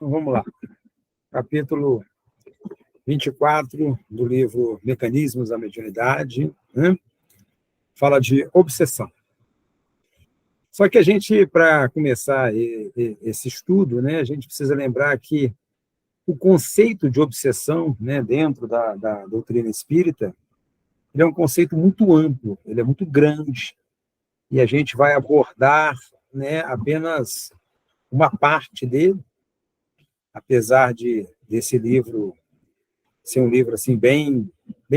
Então, vamos lá. Capítulo 24 do livro Mecanismos da Mediunidade, né? Fala de obsessão. Só que a gente, para começar esse estudo, né, a gente precisa lembrar que o conceito de obsessão, né, dentro da doutrina espírita, ele é um conceito muito amplo, ele é muito grande, e a gente vai abordar, né, apenas uma parte dele, apesar desse livro ser um livro assim bem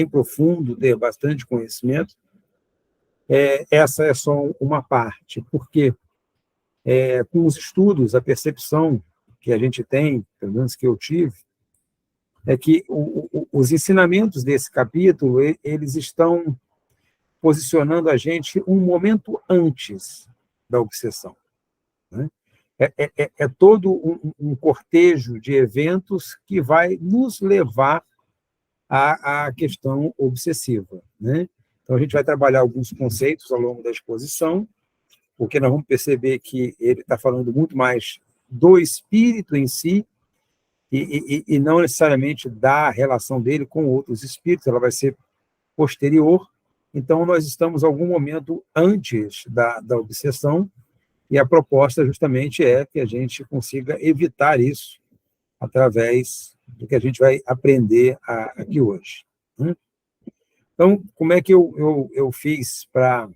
profundo, ter bastante conhecimento. Essa é só uma parte, porque com os estudos, a percepção que a gente tem, pelo menos que eu tive, é que os ensinamentos desse capítulo, eles estão posicionando a gente um momento antes da obsessão, né? É todo um cortejo de eventos que vai nos levar à questão obsessiva, né? Então, a gente vai trabalhar alguns conceitos ao longo da exposição, porque nós vamos perceber que ele está falando muito mais do espírito em si, e não necessariamente da relação dele com outros espíritos, ela vai ser posterior. Então, nós estamos, em algum momento, antes da obsessão, e a proposta justamente é que a gente consiga evitar isso através do que a gente vai aprender aqui hoje. Então, como é que eu fiz para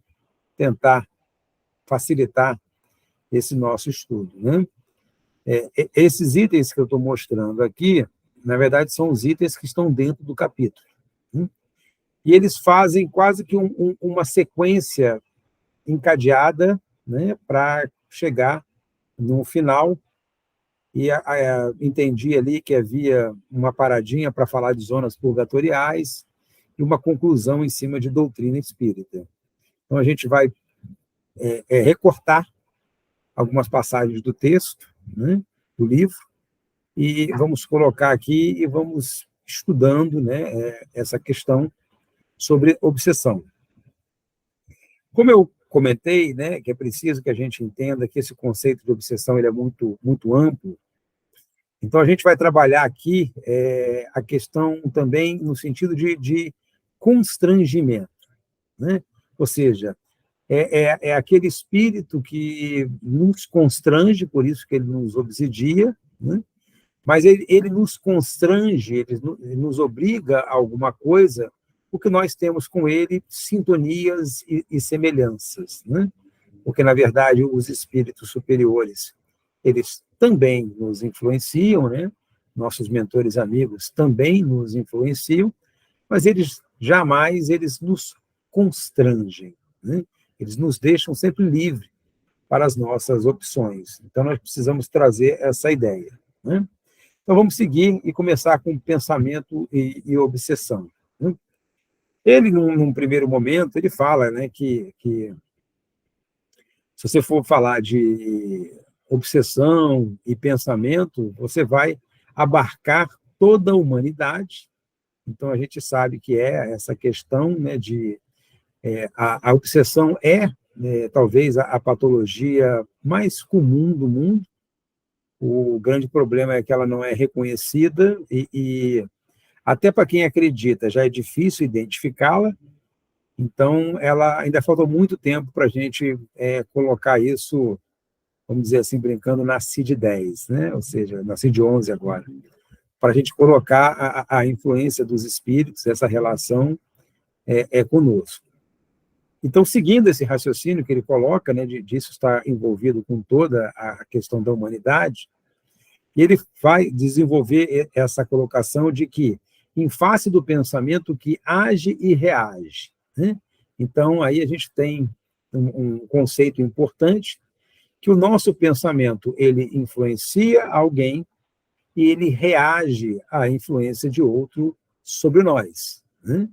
tentar facilitar esse nosso estudo, né? Esses itens que eu estou mostrando aqui, na verdade, são os itens que estão dentro do capítulo, né? E eles fazem quase que uma sequência encadeada, né, para chegar no final. E entendi ali que havia uma paradinha para falar de zonas purgatoriais e uma conclusão em cima de doutrina espírita. Então, a gente vai recortar algumas passagens do texto, né, do livro, e vamos colocar aqui e vamos estudando, né, essa questão sobre obsessão. Como eu comentei, né, que é preciso que a gente entenda que esse conceito de obsessão ele é muito, muito amplo, então a gente vai trabalhar aqui a questão também no sentido de constrangimento, né? Ou seja, é aquele espírito que nos constrange, por isso que ele nos obsidia, né? Mas ele nos constrange, ele nos obriga a alguma coisa, porque nós temos com ele sintonias e semelhanças, né? Porque, na verdade, os espíritos superiores, eles também nos influenciam, né? Nossos mentores amigos também nos influenciam, mas eles nos constrangem, né? Eles nos deixam sempre livres para as nossas opções. Então, nós precisamos trazer essa ideia, né? Então, vamos seguir e começar com pensamento e obsessão, né? Ele, num primeiro momento, ele fala, né, que se você for falar de obsessão e pensamento, você vai abarcar toda a humanidade. Então, a gente sabe que essa questão, né, a obsessão talvez a patologia mais comum do mundo. O grande problema é que ela não é reconhecida e até para quem acredita já é difícil identificá-la. Então, ela ainda falta muito tempo para a gente colocar isso, vamos dizer assim, brincando, na CID-10, né? Ou seja, na CID-11 agora, para a gente colocar a influência dos espíritos, essa relação conosco. Então, seguindo esse raciocínio que ele coloca, né, disso estar envolvido com toda a questão da humanidade, ele vai desenvolver essa colocação de que, em face do pensamento que age e reage, né? Então, aí a gente tem um conceito importante, que o nosso pensamento ele influencia alguém e ele reage à influência de outro sobre nós, né?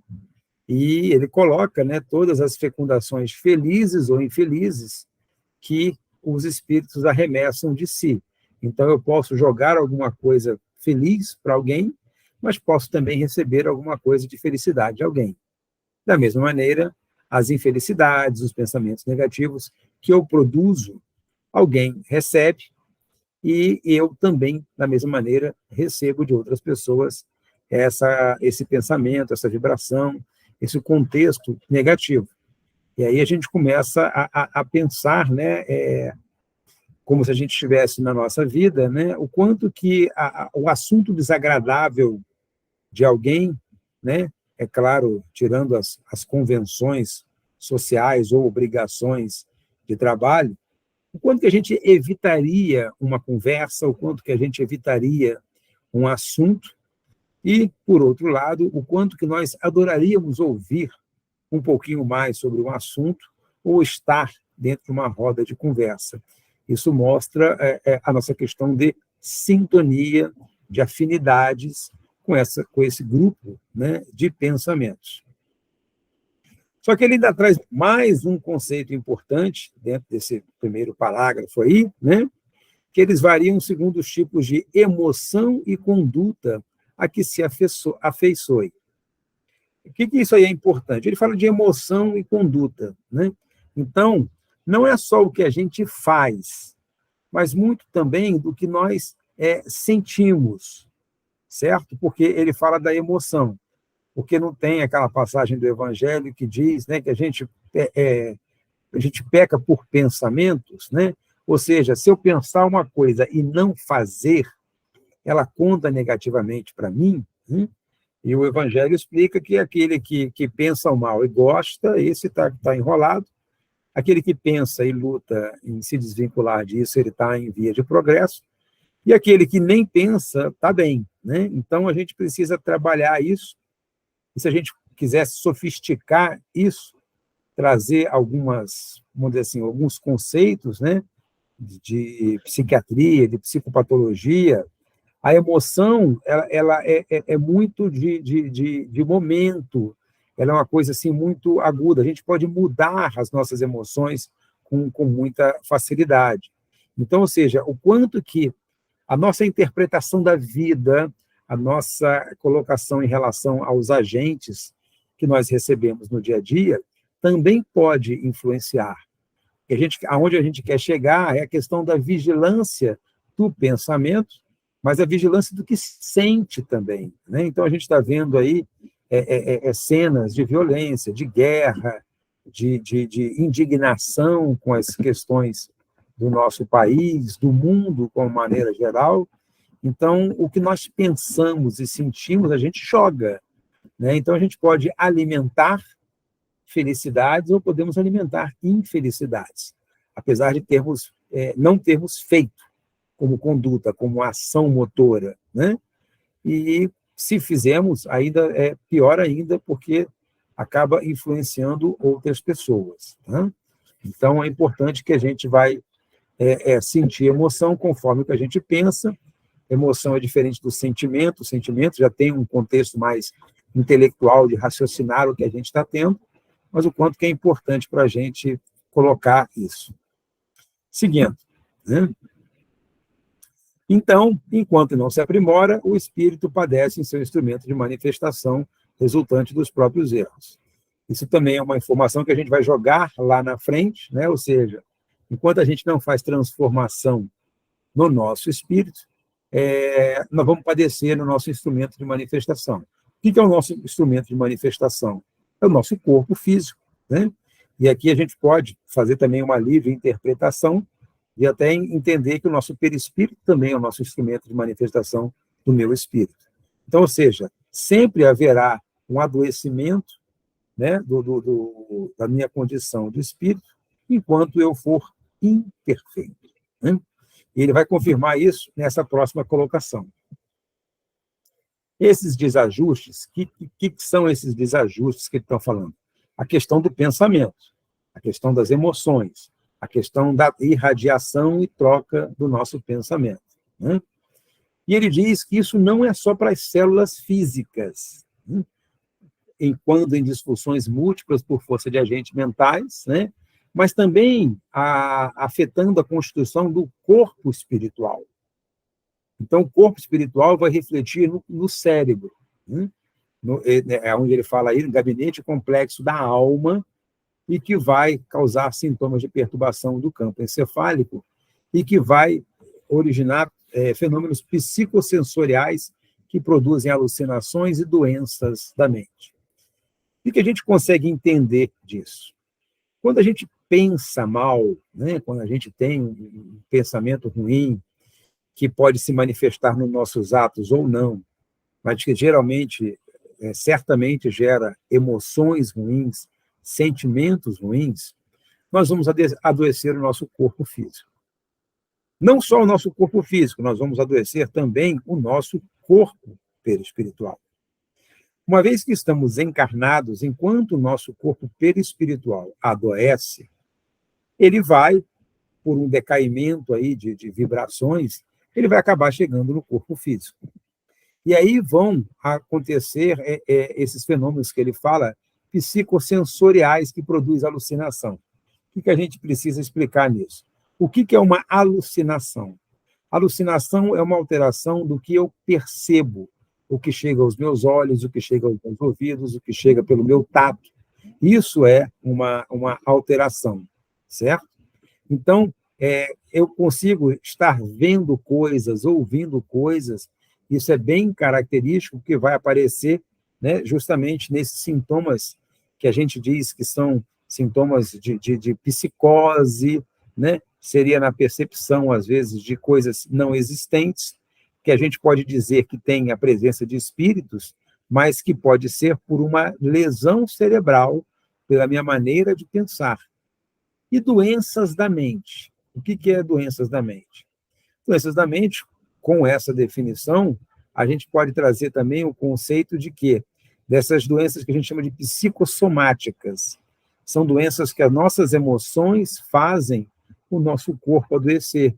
E ele coloca, né, todas as fecundações felizes ou infelizes que os espíritos arremessam de si. Então, eu posso jogar alguma coisa feliz para alguém, mas posso também receber alguma coisa de felicidade de alguém. Da mesma maneira, as infelicidades, os pensamentos negativos que eu produzo, alguém recebe, e eu também, da mesma maneira, recebo de outras pessoas esse pensamento, essa vibração, esse contexto negativo. E aí a gente começa a pensar, né, como se a gente estivesse na nossa vida, né, o quanto que o assunto desagradável de alguém, né, é claro, tirando as convenções sociais ou obrigações de trabalho, o quanto que a gente evitaria uma conversa, o quanto que a gente evitaria um assunto, e, por outro lado, o quanto que nós adoraríamos ouvir um pouquinho mais sobre um assunto ou estar dentro de uma roda de conversa. Isso mostra a nossa questão de sintonia, de afinidades com esse grupo, né, de pensamentos. Só que ele ainda traz mais um conceito importante dentro desse primeiro parágrafo aí, né, que eles variam segundo os tipos de emoção e conduta a que se afeiçoe. O que isso aí é importante? Ele fala de emoção e conduta, né? Então, não é só o que a gente faz, mas muito também do que nós sentimos, certo? Porque ele fala da emoção, porque não tem aquela passagem do Evangelho que diz, né, que a gente peca por pensamentos, né? Ou seja, se eu pensar uma coisa e não fazer, ela conta negativamente para mim, né? E o Evangelho explica que aquele que pensa o mal e gosta, esse está enrolado. Aquele que pensa e luta em se desvincular disso, ele está em via de progresso. E aquele que nem pensa, está bem, né? Então, a gente precisa trabalhar isso. E se a gente quisesse sofisticar isso, trazer vamos dizer assim, alguns conceitos, né, de psiquiatria, de psicopatologia, a emoção ela é muito de momento, ela é uma coisa assim, muito aguda. A gente pode mudar as nossas emoções com muita facilidade. Então, ou seja, o quanto que a nossa interpretação da vida, a nossa colocação em relação aos agentes que nós recebemos no dia a dia, também pode influenciar. Aonde a gente quer chegar é a questão da vigilância do pensamento, mas a vigilância do que sente também, né? Então, a gente está vendo aí cenas de violência, de guerra, de indignação com as questões do nosso país, do mundo, de uma maneira geral. Então, o que nós pensamos e sentimos, a gente joga, né? Então, a gente pode alimentar felicidades ou podemos alimentar infelicidades, apesar de não termos feito como conduta, como ação motora, né? E se fizermos, ainda é pior ainda, porque acaba influenciando outras pessoas, tá? Então, é importante que a gente vai sentir emoção conforme o que a gente pensa. Emoção é diferente do sentimento. O sentimento já tem um contexto mais intelectual de raciocinar o que a gente está tendo, mas o quanto que é importante para a gente colocar isso. Seguindo, né? Então, enquanto não se aprimora, o espírito padece em seu instrumento de manifestação resultante dos próprios erros. Isso também é uma informação que a gente vai jogar lá na frente, né? Ou seja, enquanto a gente não faz transformação no nosso espírito, nós vamos padecer no nosso instrumento de manifestação. O que é o nosso instrumento de manifestação? É o nosso corpo físico, né? E aqui a gente pode fazer também uma livre interpretação e até entender que o nosso perispírito também é o nosso instrumento de manifestação do meu espírito. Então, ou seja, sempre haverá um adoecimento, né, da minha condição de espírito, enquanto eu for imperfeito, né? E ele vai confirmar isso nessa próxima colocação. Esses desajustes, que são esses desajustes que ele está falando? A questão do pensamento, a questão das emoções, a questão da irradiação e troca do nosso pensamento, né? E ele diz que isso não é só para as células físicas, né? Quando em disfunções múltiplas por força de agentes mentais, né? Mas também afetando a constituição do corpo espiritual. Então, o corpo espiritual vai refletir no cérebro, né? Onde ele fala aí, no gabinete complexo da alma, e que vai causar sintomas de perturbação do campo encefálico, e que vai originar fenômenos psicossensoriais que produzem alucinações e doenças da mente. O que a gente consegue entender disso? Quando a gente pensa mal, né, quando a gente tem um pensamento ruim, que pode se manifestar nos nossos atos ou não, mas que geralmente, certamente gera emoções ruins, sentimentos ruins, nós vamos adoecer o nosso corpo físico. Não só o nosso corpo físico, nós vamos adoecer também o nosso corpo perispiritual. Uma vez que estamos encarnados, enquanto o nosso corpo perispiritual adoece, ele vai, por um decaimento aí de vibrações, ele vai acabar chegando no corpo físico. E aí vão acontecer esses fenômenos que ele fala, psicossensoriais, que produzem alucinação. O que a gente precisa explicar nisso? O que é uma alucinação? Alucinação é uma alteração do que eu percebo, o que chega aos meus olhos, o que chega aos meus ouvidos, o que chega pelo meu tato. Isso é uma alteração, certo? Então, eu consigo estar vendo coisas, ouvindo coisas, isso é bem característico, que vai aparecer, né, justamente nesses sintomas que a gente diz que são sintomas de psicose, né? Seria na percepção, às vezes, de coisas não existentes, que a gente pode dizer que tem a presença de espíritos, mas que pode ser por uma lesão cerebral, pela minha maneira de pensar. E doenças da mente. O que é doenças da mente? Doenças da mente, com essa definição, a gente pode trazer também o conceito de que dessas doenças que a gente chama de psicossomáticas. São doenças que as nossas emoções fazem o nosso corpo adoecer.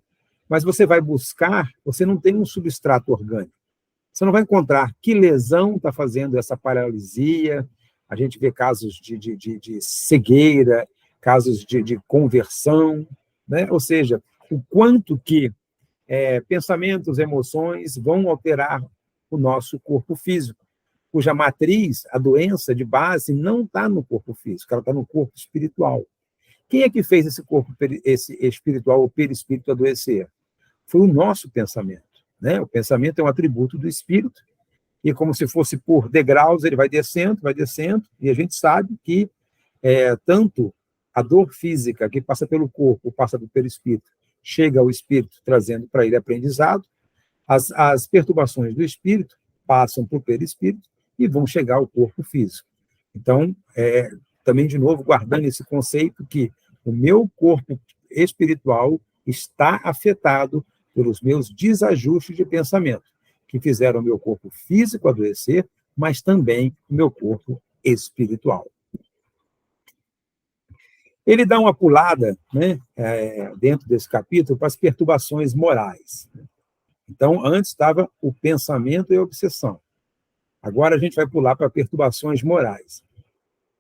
Mas você vai buscar, você não tem um substrato orgânico. Você não vai encontrar que lesão está fazendo essa paralisia. A gente vê casos de cegueira, casos de conversão, né? Ou seja, o quanto que pensamentos, emoções vão alterar o nosso corpo físico, cuja matriz, a doença de base, não está no corpo físico, ela está no corpo espiritual. Quem é que fez esse corpo esse espiritual ou perispírito adoecer? Foi o nosso pensamento, né? O pensamento é um atributo do espírito, e como se fosse por degraus, ele vai descendo, e a gente sabe que tanto a dor física que passa pelo corpo, passa pelo perispírito, chega ao espírito trazendo para ele aprendizado, as perturbações do espírito passam para o perispírito e vão chegar ao corpo físico. Então, também, de novo, guardando esse conceito que o meu corpo espiritual está afetado pelos meus desajustes de pensamento, que fizeram o meu corpo físico adoecer, mas também o meu corpo espiritual. Ele dá uma pulada, né, dentro desse capítulo, para as perturbações morais. Então, antes estava o pensamento e a obsessão. Agora a gente vai pular para perturbações morais,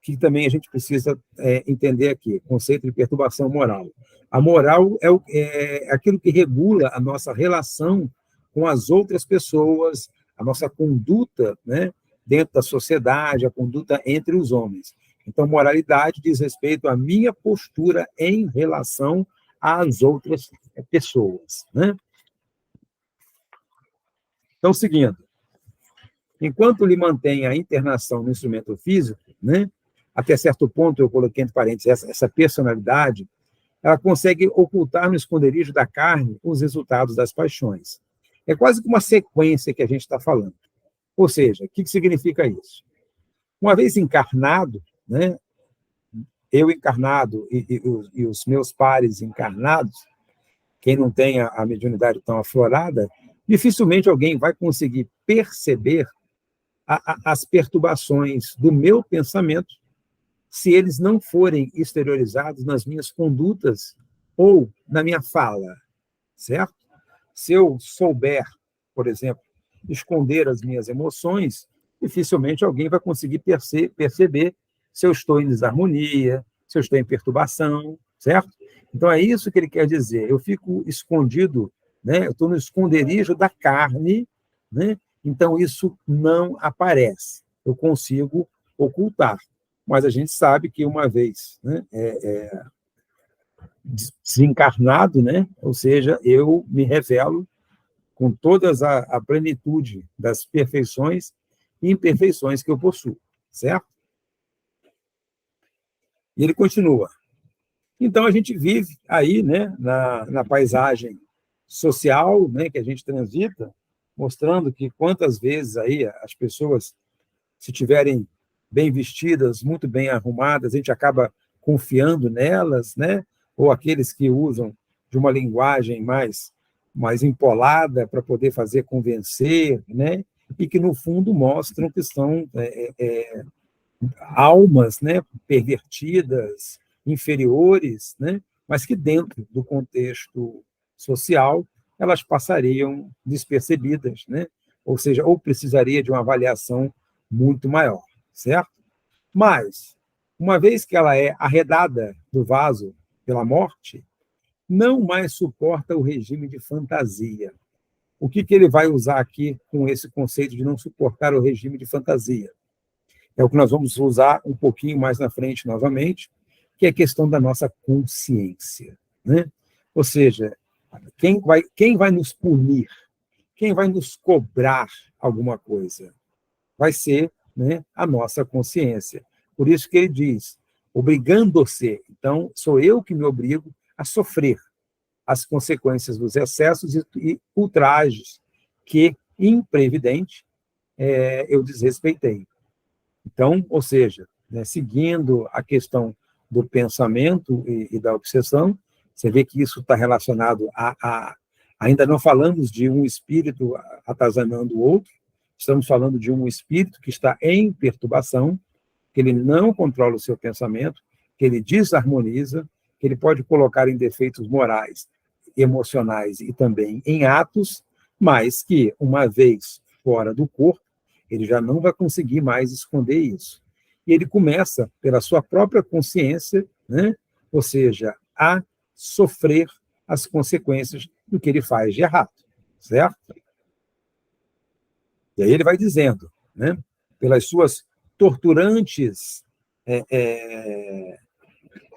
que também a gente precisa entender aqui, o conceito de perturbação moral. A moral é aquilo que regula a nossa relação com as outras pessoas, a nossa conduta, né, dentro da sociedade, a conduta entre os homens. Então, moralidade diz respeito à minha postura em relação às outras pessoas, né? Então, seguindo. Enquanto lhe mantém a internação no instrumento físico, né, até certo ponto, eu coloquei entre parênteses, essa personalidade, ela consegue ocultar no esconderijo da carne os resultados das paixões. É quase que uma sequência que a gente está falando. Ou seja, o que significa isso? Uma vez encarnado, né, eu encarnado e os meus pares encarnados, quem não tem a mediunidade tão aflorada, dificilmente alguém vai conseguir perceber as perturbações do meu pensamento se eles não forem exteriorizados nas minhas condutas ou na minha fala, certo? Se eu souber, por exemplo, esconder as minhas emoções, dificilmente alguém vai conseguir perceber se eu estou em desarmonia, se eu estou em perturbação, certo? Então, é isso que ele quer dizer. Eu fico escondido, né? Eu estou no esconderijo da carne, né? Então, isso não aparece. Eu consigo ocultar. Mas a gente sabe que uma vez, né, desencarnado, né? Ou seja, eu me revelo com toda a plenitude das perfeições e imperfeições que eu possuo, certo? E ele continua. Então, a gente vive aí, né, na paisagem social, né, que a gente transita, mostrando que quantas vezes aí as pessoas, se tiverem bem vestidas, muito bem arrumadas, a gente acaba confiando nelas, né? Ou aqueles que usam de uma linguagem mais empolada para poder fazer convencer, né? E que, no fundo, mostram que são almas, né, pervertidas, inferiores, né, mas que dentro do contexto social elas passariam despercebidas, né? Ou seja, ou precisaria de uma avaliação muito maior, certo? Mas, uma vez que ela é arredada do vaso pela morte, não mais suporta o regime de fantasia. O que ele vai usar aqui com esse conceito de não suportar o regime de fantasia? É o que nós vamos usar um pouquinho mais na frente novamente, que é a questão da nossa consciência, né? Ou seja, quem vai nos punir, quem vai nos cobrar alguma coisa, vai ser, né, a nossa consciência. Por isso que ele diz, obrigando-se. Então, sou eu que me obrigo a sofrer as consequências dos excessos e ultrajes que, imprevidente, eu desrespeitei. Então, ou seja, né, seguindo a questão do pensamento e da obsessão, você vê que isso está relacionado ainda não falamos de um espírito atazanando o outro, estamos falando de um espírito que está em perturbação, que ele não controla o seu pensamento, que ele desarmoniza, que ele pode colocar em defeitos morais, emocionais e também em atos, mas que, uma vez fora do corpo, ele já não vai conseguir mais esconder isso. E ele começa, pela sua própria consciência, né? Ou seja, a sofrer as consequências do que ele faz de errado, certo? E aí ele vai dizendo, né? Pelas suas torturantes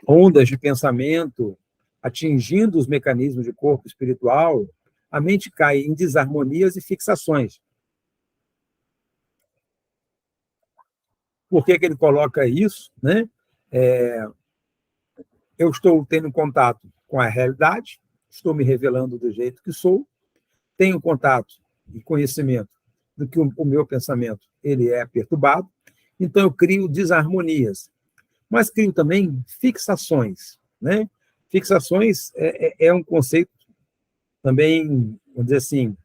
ondas de pensamento, atingindo os mecanismos de corpo espiritual, a mente cai em desarmonias e fixações. Por que ele coloca isso? Né? Eu estou tendo contato com a realidade, estou me revelando do jeito que sou, tenho contato e conhecimento do que o meu pensamento ele é perturbado, então eu crio desarmonias, mas crio também fixações. Né? Fixações é um conceito também, vamos dizer assim,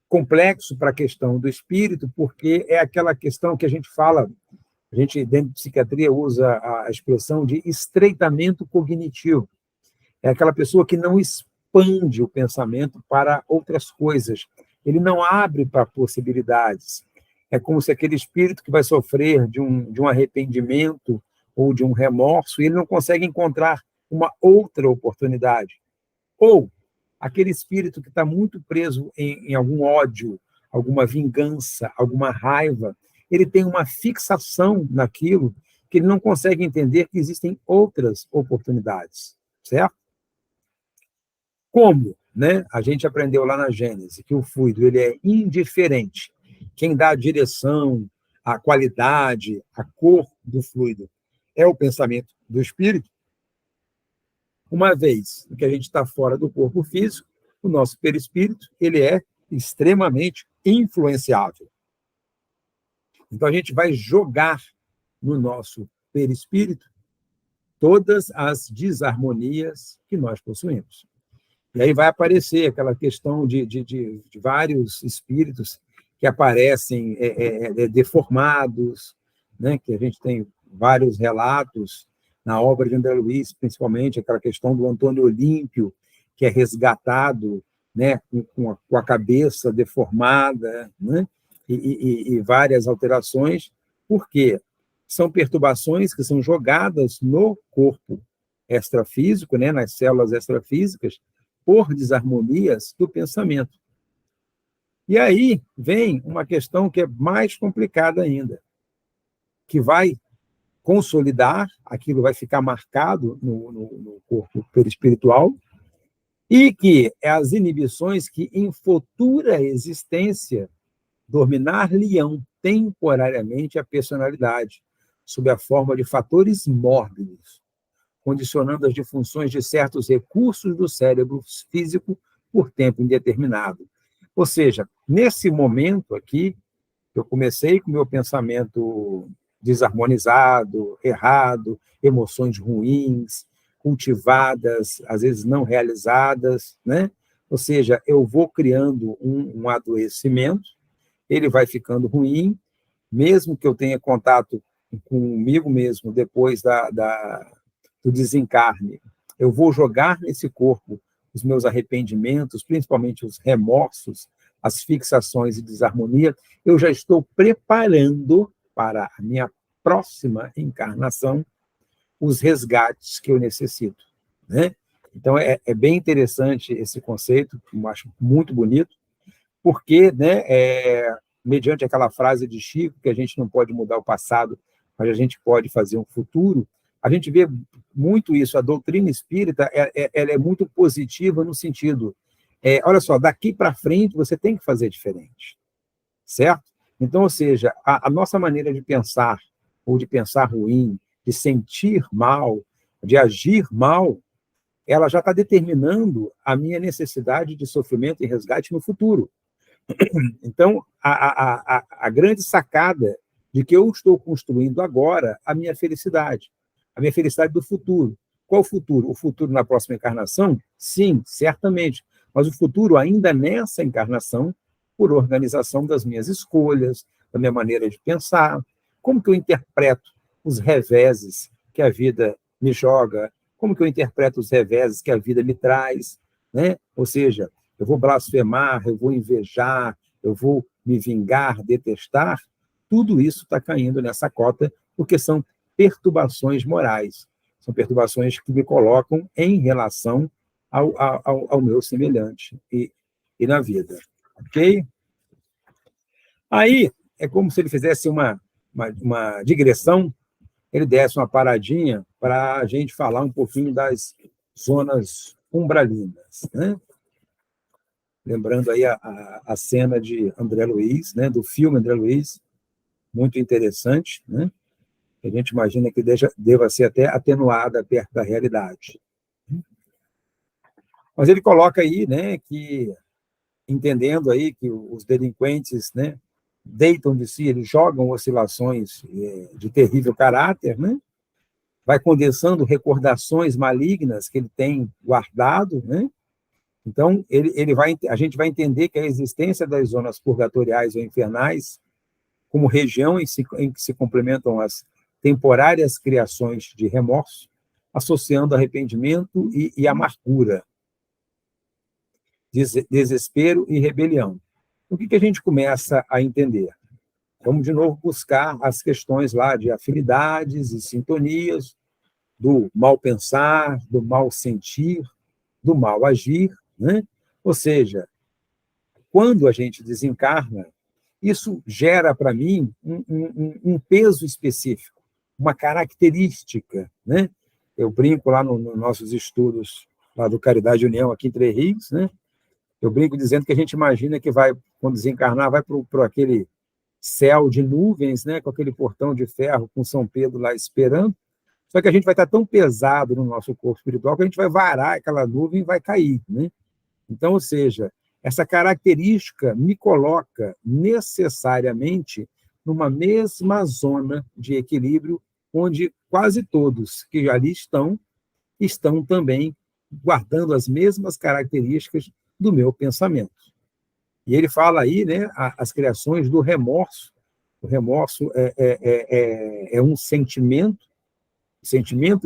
complexo para a questão do espírito, porque é aquela questão que a gente fala, a gente, dentro de psiquiatria, usa a expressão de estreitamento cognitivo. É aquela pessoa que não expande o pensamento para outras coisas. Ele não abre para possibilidades. É como se aquele espírito que vai sofrer de um arrependimento ou de um remorso, ele não consegue encontrar uma outra oportunidade. Ou aquele espírito que está muito preso em algum ódio, alguma vingança, alguma raiva, ele tem uma fixação naquilo que ele não consegue entender que existem outras oportunidades, certo? Como, né? A gente aprendeu lá na Gênese que o fluido ele é indiferente. Quem dá a direção, a qualidade, a cor do fluido é o pensamento do espírito. Uma vez que a gente está fora do corpo físico, o nosso perispírito ele é extremamente influenciável. Então, a gente vai jogar no nosso perispírito todas as desarmonias que nós possuímos. E aí vai aparecer aquela questão de vários espíritos que aparecem deformados, né? Que a gente tem vários relatos na obra de André Luiz, principalmente aquela questão do Antônio Olímpio, que é resgatado, né? com a cabeça deformada, né? E várias alterações, porque são perturbações que são jogadas no corpo extrafísico, né? Nas células extrafísicas, por desarmonias do pensamento. E aí vem uma questão que é mais complicada ainda, que vai consolidar, aquilo vai ficar marcado no corpo perispiritual, e que as inibições que em futura existência dominar-lhe-ão temporariamente a personalidade, sob a forma de fatores mórbidos, condicionando as disfunções de certos recursos do cérebro físico por tempo indeterminado. Ou seja, nesse momento aqui, eu comecei com o meu pensamento desarmonizado, errado, emoções ruins, cultivadas, às vezes não realizadas, né? Ou seja, eu vou criando um adoecimento, ele vai ficando ruim, mesmo que eu tenha contato comigo mesmo depois do desencarne, eu vou jogar nesse corpo os meus arrependimentos, principalmente os remorsos, as fixações e desarmonia, eu já estou preparando para a minha próxima encarnação os resgates que eu necessito, né? Então, é bem interessante esse conceito, eu acho muito bonito, porque, né, mediante aquela frase de Chico, que a gente não pode mudar o passado, mas a gente pode fazer um futuro, a gente vê muito isso. A doutrina espírita ela é muito positiva no sentido, olha só, daqui para frente você tem que fazer diferente, certo? Então, ou seja, a nossa maneira de pensar, ou de pensar ruim, de sentir mal, de agir mal, ela já está determinando a minha necessidade de sofrimento e resgate no futuro. Então, a grande sacada de que eu estou construindo agora a minha felicidade do futuro. Qual o futuro? O futuro na próxima encarnação? Sim, certamente. Mas o futuro ainda nessa encarnação, por organização das minhas escolhas, da minha maneira de pensar, como que eu interpreto os reveses que a vida me joga, como que eu interpreto os reveses que a vida me traz, né? Ou seja, eu vou blasfemar, eu vou invejar, eu vou me vingar, detestar, tudo isso está caindo nessa cota, porque são perturbações morais, são perturbações que me colocam em relação ao meu semelhante e na vida, ok? Aí, é como se ele fizesse uma digressão, ele desse uma paradinha para a gente falar um pouquinho das zonas umbralinas, né? Lembrando aí a cena de André Luiz, né, do filme André Luiz, muito interessante, né? A gente imagina que deva ser até atenuada perto da realidade. Mas ele coloca aí, né, que, entendendo aí que os delinquentes, né, deitam de si, eles jogam oscilações de terrível caráter, né? Vai condensando recordações malignas que ele tem guardado, né? Então, a gente vai entender que a existência das zonas purgatoriais ou infernais, como região em que se complementam as temporárias criações de remorso, associando arrependimento e amargura, desespero e rebelião. O que a gente começa a entender? Vamos, de novo, buscar as questões lá de afinidades e sintonias, do mal pensar, do mal sentir, do mal agir, né? Ou seja, quando a gente desencarna, isso gera para mim um peso específico, uma característica, né? Eu brinco lá nos nossos estudos lá do Caridade e União, aqui em Três Rios, né? Eu brinco dizendo que a gente imagina que vai, quando desencarnar, vai para aquele céu de nuvens, né? Com aquele portão de ferro, com São Pedro lá esperando, só que a gente vai estar tão pesado no nosso corpo espiritual que a gente vai varar aquela nuvem e vai cair, né? Então, ou seja, essa característica me coloca necessariamente numa mesma zona de equilíbrio, onde quase todos que ali estão também guardando as mesmas características do meu pensamento. E ele fala aí, né, as criações do remorso. O remorso é um sentimento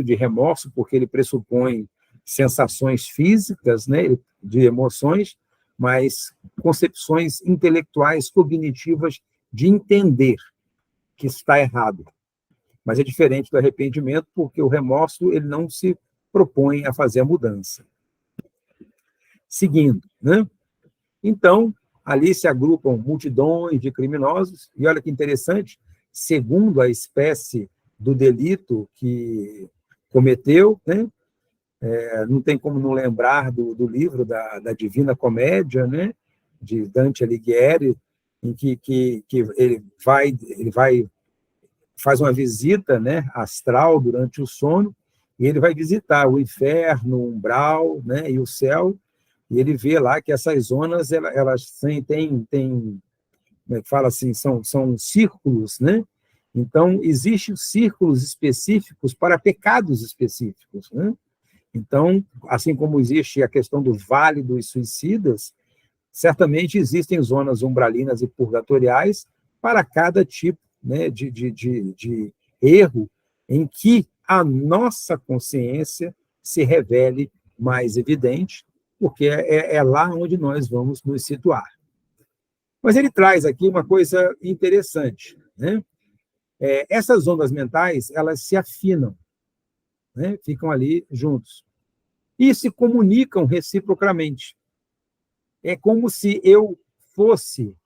de remorso, porque ele pressupõe sensações físicas, né, de emoções, mas concepções intelectuais, cognitivas, de entender que está errado. Mas é diferente do arrependimento, porque o remorso ele não se propõe a fazer a mudança. Seguindo, né? Então, ali se agrupam multidões de criminosos, e olha que interessante, segundo a espécie do delito que cometeu, né? Não tem como não lembrar do livro da Divina Comédia, né? De Dante Alighieri, em que ele faz uma visita, né, astral durante o sono, e ele vai visitar o inferno, o umbral, né, e o céu, e ele vê lá que essas zonas, elas têm como é que fala assim, são círculos, né? Então, existem círculos específicos para pecados específicos, né? Então, assim como existe a questão do Vale dos Suicidas, certamente existem zonas umbralinas e purgatoriais para cada tipo, né, de erro em que a nossa consciência se revele mais evidente, porque é lá onde nós vamos nos situar. Mas ele traz aqui uma coisa interessante, né? Essas ondas mentais, elas se afinam, né? Ficam ali juntos e se comunicam reciprocamente. É como se eu fosse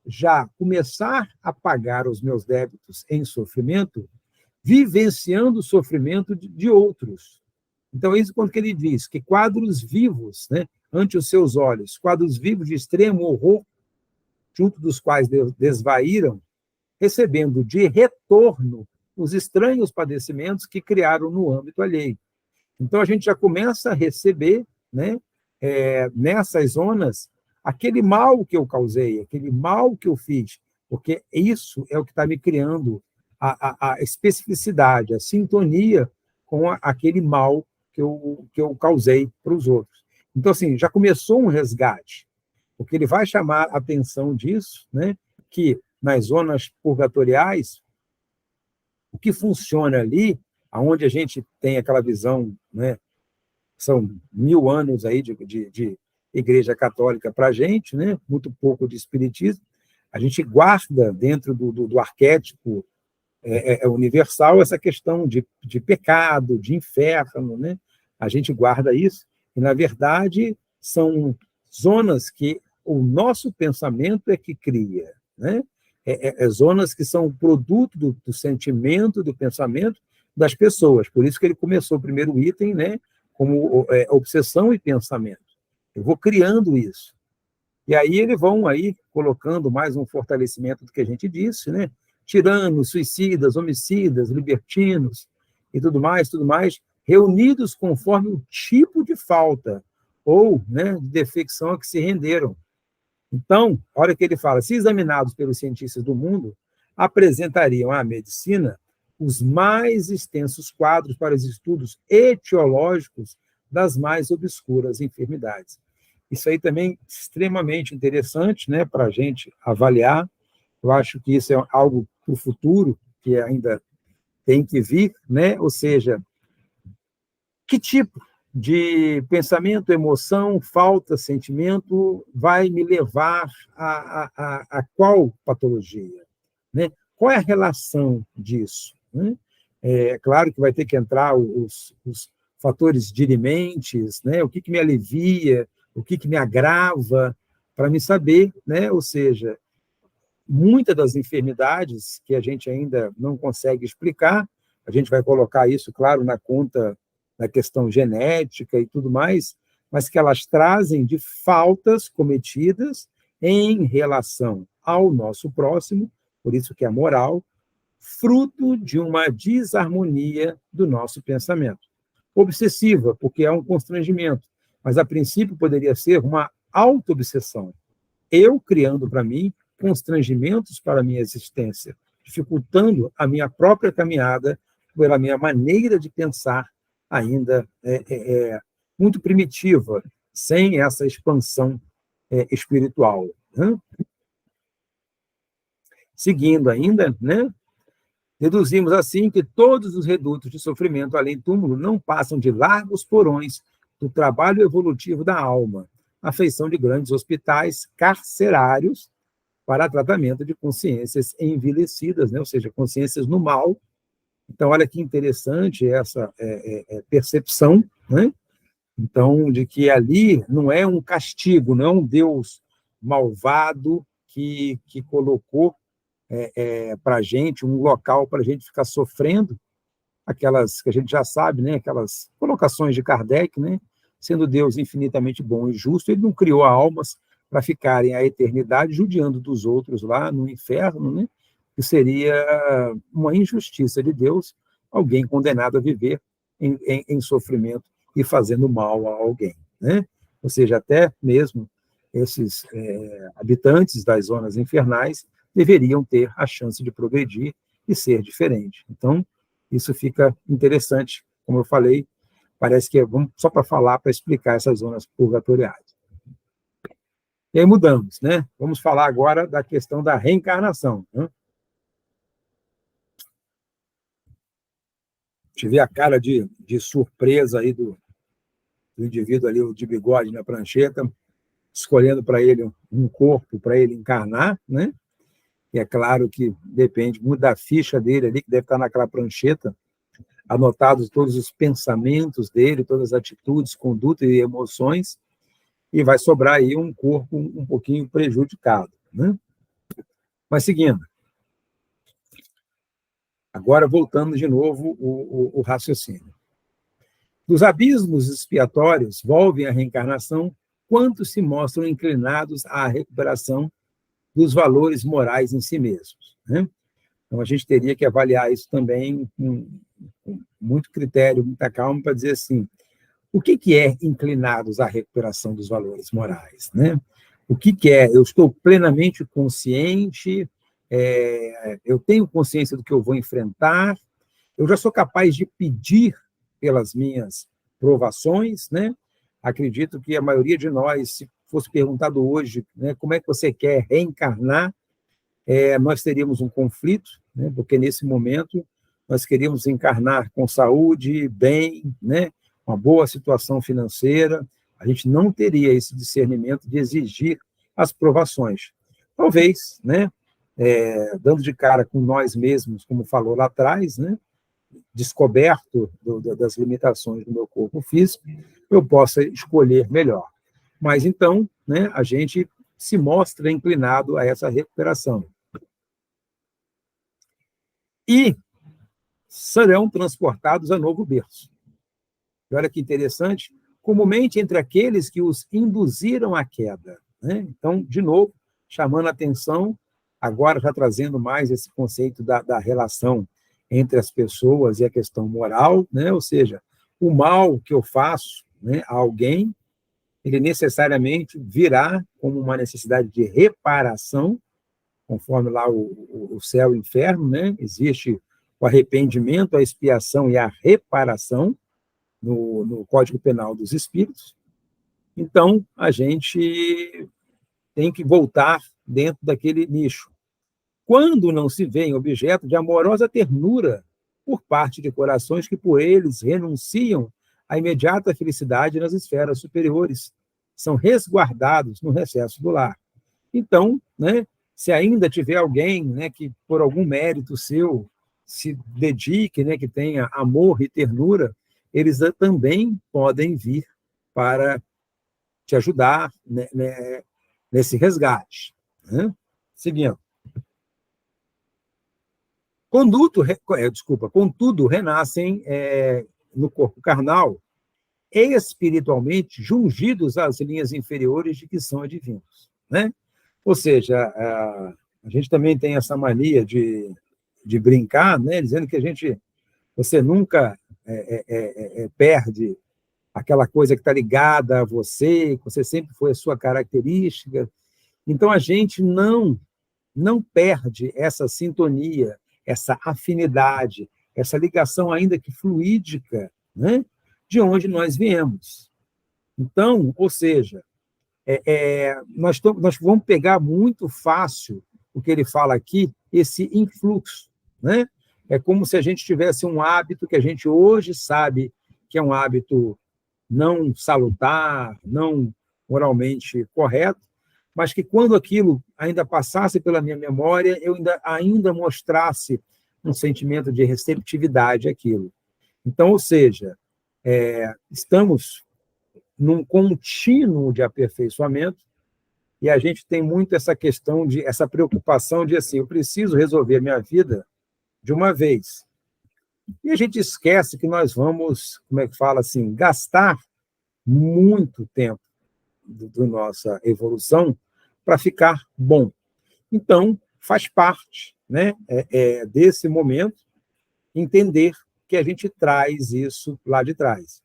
já começar a pagar os meus débitos em sofrimento, vivenciando o sofrimento de outros. Então, é isso quando ele diz que quadros vivos, né, ante os seus olhos, quadros vivos de extremo horror, junto dos quais desvaíram, recebendo de retorno os estranhos padecimentos que criaram no âmbito alheio. Então, a gente já começa a receber, né, nessas zonas, aquele mal que eu causei, aquele mal que eu fiz, porque isso é o que está me criando a especificidade, a sintonia com aquele mal que eu causei para os outros. Então, assim, já começou um resgate, porque ele vai chamar a atenção disso, né, que nas zonas purgatoriais, o que funciona ali, aonde a gente tem aquela visão, né, são 1000 anos aí de Igreja Católica para a gente, né, muito pouco de espiritismo, a gente guarda dentro do arquétipo universal essa questão de pecado, de inferno, né? A gente guarda isso, e, na verdade, são zonas que o nosso pensamento é que cria, né? Zonas que são produto do sentimento, do pensamento das pessoas. Por isso que ele começou o primeiro item, né, como obsessão e pensamento. Eu vou criando isso. E aí eles vão aí colocando mais um fortalecimento do que a gente disse, né? Tiranos, suicidas, homicidas, libertinos e tudo mais, reunidos conforme o tipo de falta ou, né, de defecção a que se renderam. Então, a hora que ele fala, se examinados pelos cientistas do mundo, apresentariam à medicina os mais extensos quadros para os estudos etiológicos das mais obscuras enfermidades. Isso aí também é extremamente interessante, né, para a gente avaliar. Eu acho que isso é algo para o futuro, que ainda tem que vir, né? Ou seja, que tipo de pensamento, emoção, falta, sentimento vai me levar a qual patologia, né? Qual é a relação disso, né? É claro que vai ter que entrar os fatores dirimentes, né? O que me alivia, o que me agrava, para me saber, né? Ou seja, muitas das enfermidades que a gente ainda não consegue explicar, a gente vai colocar isso, claro, na conta da questão genética e tudo mais, mas que elas trazem de faltas cometidas em relação ao nosso próximo, por isso que é moral, fruto de uma desarmonia do nosso pensamento. Obsessiva, porque é um constrangimento, mas a princípio poderia ser uma auto-obsessão. Eu criando para mim constrangimentos para a minha existência, dificultando a minha própria caminhada pela minha maneira de pensar ainda muito primitiva, sem essa expansão espiritual. Né? Seguindo ainda, né? Deduzimos assim que todos os redutos de sofrimento além túmulo não passam de largos porões do trabalho evolutivo da alma, à feição de grandes hospitais carcerários para tratamento de consciências envelhecidas, né? Ou seja, consciências no mal. Então, olha que interessante essa percepção, né? Então, de que ali não é um castigo, não é um Deus malvado que colocou para a gente, um local para a gente ficar sofrendo aquelas que a gente já sabe, né, aquelas colocações de Kardec, né, sendo Deus infinitamente bom e justo, ele não criou almas para ficarem a eternidade judiando dos outros lá no inferno, né, que seria uma injustiça de Deus, alguém condenado a viver em sofrimento e fazendo mal a alguém, né? Ou seja, até mesmo esses habitantes das zonas infernais deveriam ter a chance de progredir e ser diferente. Então, isso fica interessante, como eu falei, parece que só para falar, para explicar essas zonas purgatoriais. E aí mudamos, né? Vamos falar agora da questão da reencarnação. Né? Tive a cara de surpresa aí do indivíduo ali, o de bigode na prancheta, escolhendo para ele um corpo para ele encarnar, né? E é claro que depende muito da ficha dele ali, que deve estar naquela prancheta, anotados todos os pensamentos dele, todas as atitudes, condutas e emoções, e vai sobrar aí um corpo um pouquinho prejudicado, né? Mas seguindo, agora voltando de novo o raciocínio. Dos abismos expiatórios volvem à reencarnação quantos se mostram inclinados à recuperação dos valores morais em si mesmos, né? Então, a gente teria que avaliar isso também com muito critério, muita calma, para dizer assim, o que é inclinados à recuperação dos valores morais, né? O que é? Eu estou plenamente consciente, eu tenho consciência do que eu vou enfrentar, eu já sou capaz de pedir pelas minhas provações, né? Acredito que a maioria de nós, se fosse perguntado hoje, né, como é que você quer reencarnar, nós teríamos um conflito, né, porque nesse momento nós queríamos encarnar com saúde, bem, né, uma boa situação financeira, a gente não teria esse discernimento de exigir as provações. Talvez, né, dando de cara com nós mesmos, como falou lá atrás, né, descoberto das limitações do meu corpo físico, eu possa escolher melhor. Mas então, né, a gente se mostra inclinado a essa recuperação. E serão transportados a novo berço. E olha que interessante, comumente entre aqueles que os induziram à queda, né? Então, de novo, chamando a atenção, agora já trazendo mais esse conceito da relação entre as pessoas e a questão moral, né? Ou seja, o mal que eu faço, né, a alguém, ele necessariamente virá como uma necessidade de reparação, conforme lá o céu e o inferno, né? Existe o arrependimento, a expiação e a reparação no Código Penal dos Espíritos. Então, a gente tem que voltar dentro daquele nicho. Quando não se vê em objeto de amorosa ternura por parte de corações que por eles renunciam à imediata felicidade nas esferas superiores, são resguardados no recesso do lar. Então, né, se ainda tiver alguém, né, que por algum mérito seu se dedique, né, que tenha amor e ternura, eles também podem vir para te ajudar, né, nesse resgate. Né? Seguindo. Contudo, renascem no corpo carnal, espiritualmente jungidos às linhas inferiores de que são adivinhos. Né? Ou seja, a gente também tem essa mania de brincar, né, dizendo que você nunca perde aquela coisa que está ligada a você, que você sempre foi a sua característica. Então, a gente não perde essa sintonia, essa afinidade, essa ligação ainda que fluídica, né, de onde nós viemos. Então, ou seja, nós vamos pegar muito fácil o que ele fala aqui, esse influxo, né? É como se a gente tivesse um hábito que a gente hoje sabe que é um hábito não salutar, não moralmente correto, mas que quando aquilo ainda passasse pela minha memória, eu ainda mostrasse um sentimento de receptividade àquilo. Então, ou seja, estamos num contínuo de aperfeiçoamento, e a gente tem muito essa questão, essa preocupação de, assim, eu preciso resolver a minha vida de uma vez. E a gente esquece que nós vamos, como é que fala assim, gastar muito tempo da nossa evolução para ficar bom. Então, faz parte, né, desse momento entender que a gente traz isso lá de trás.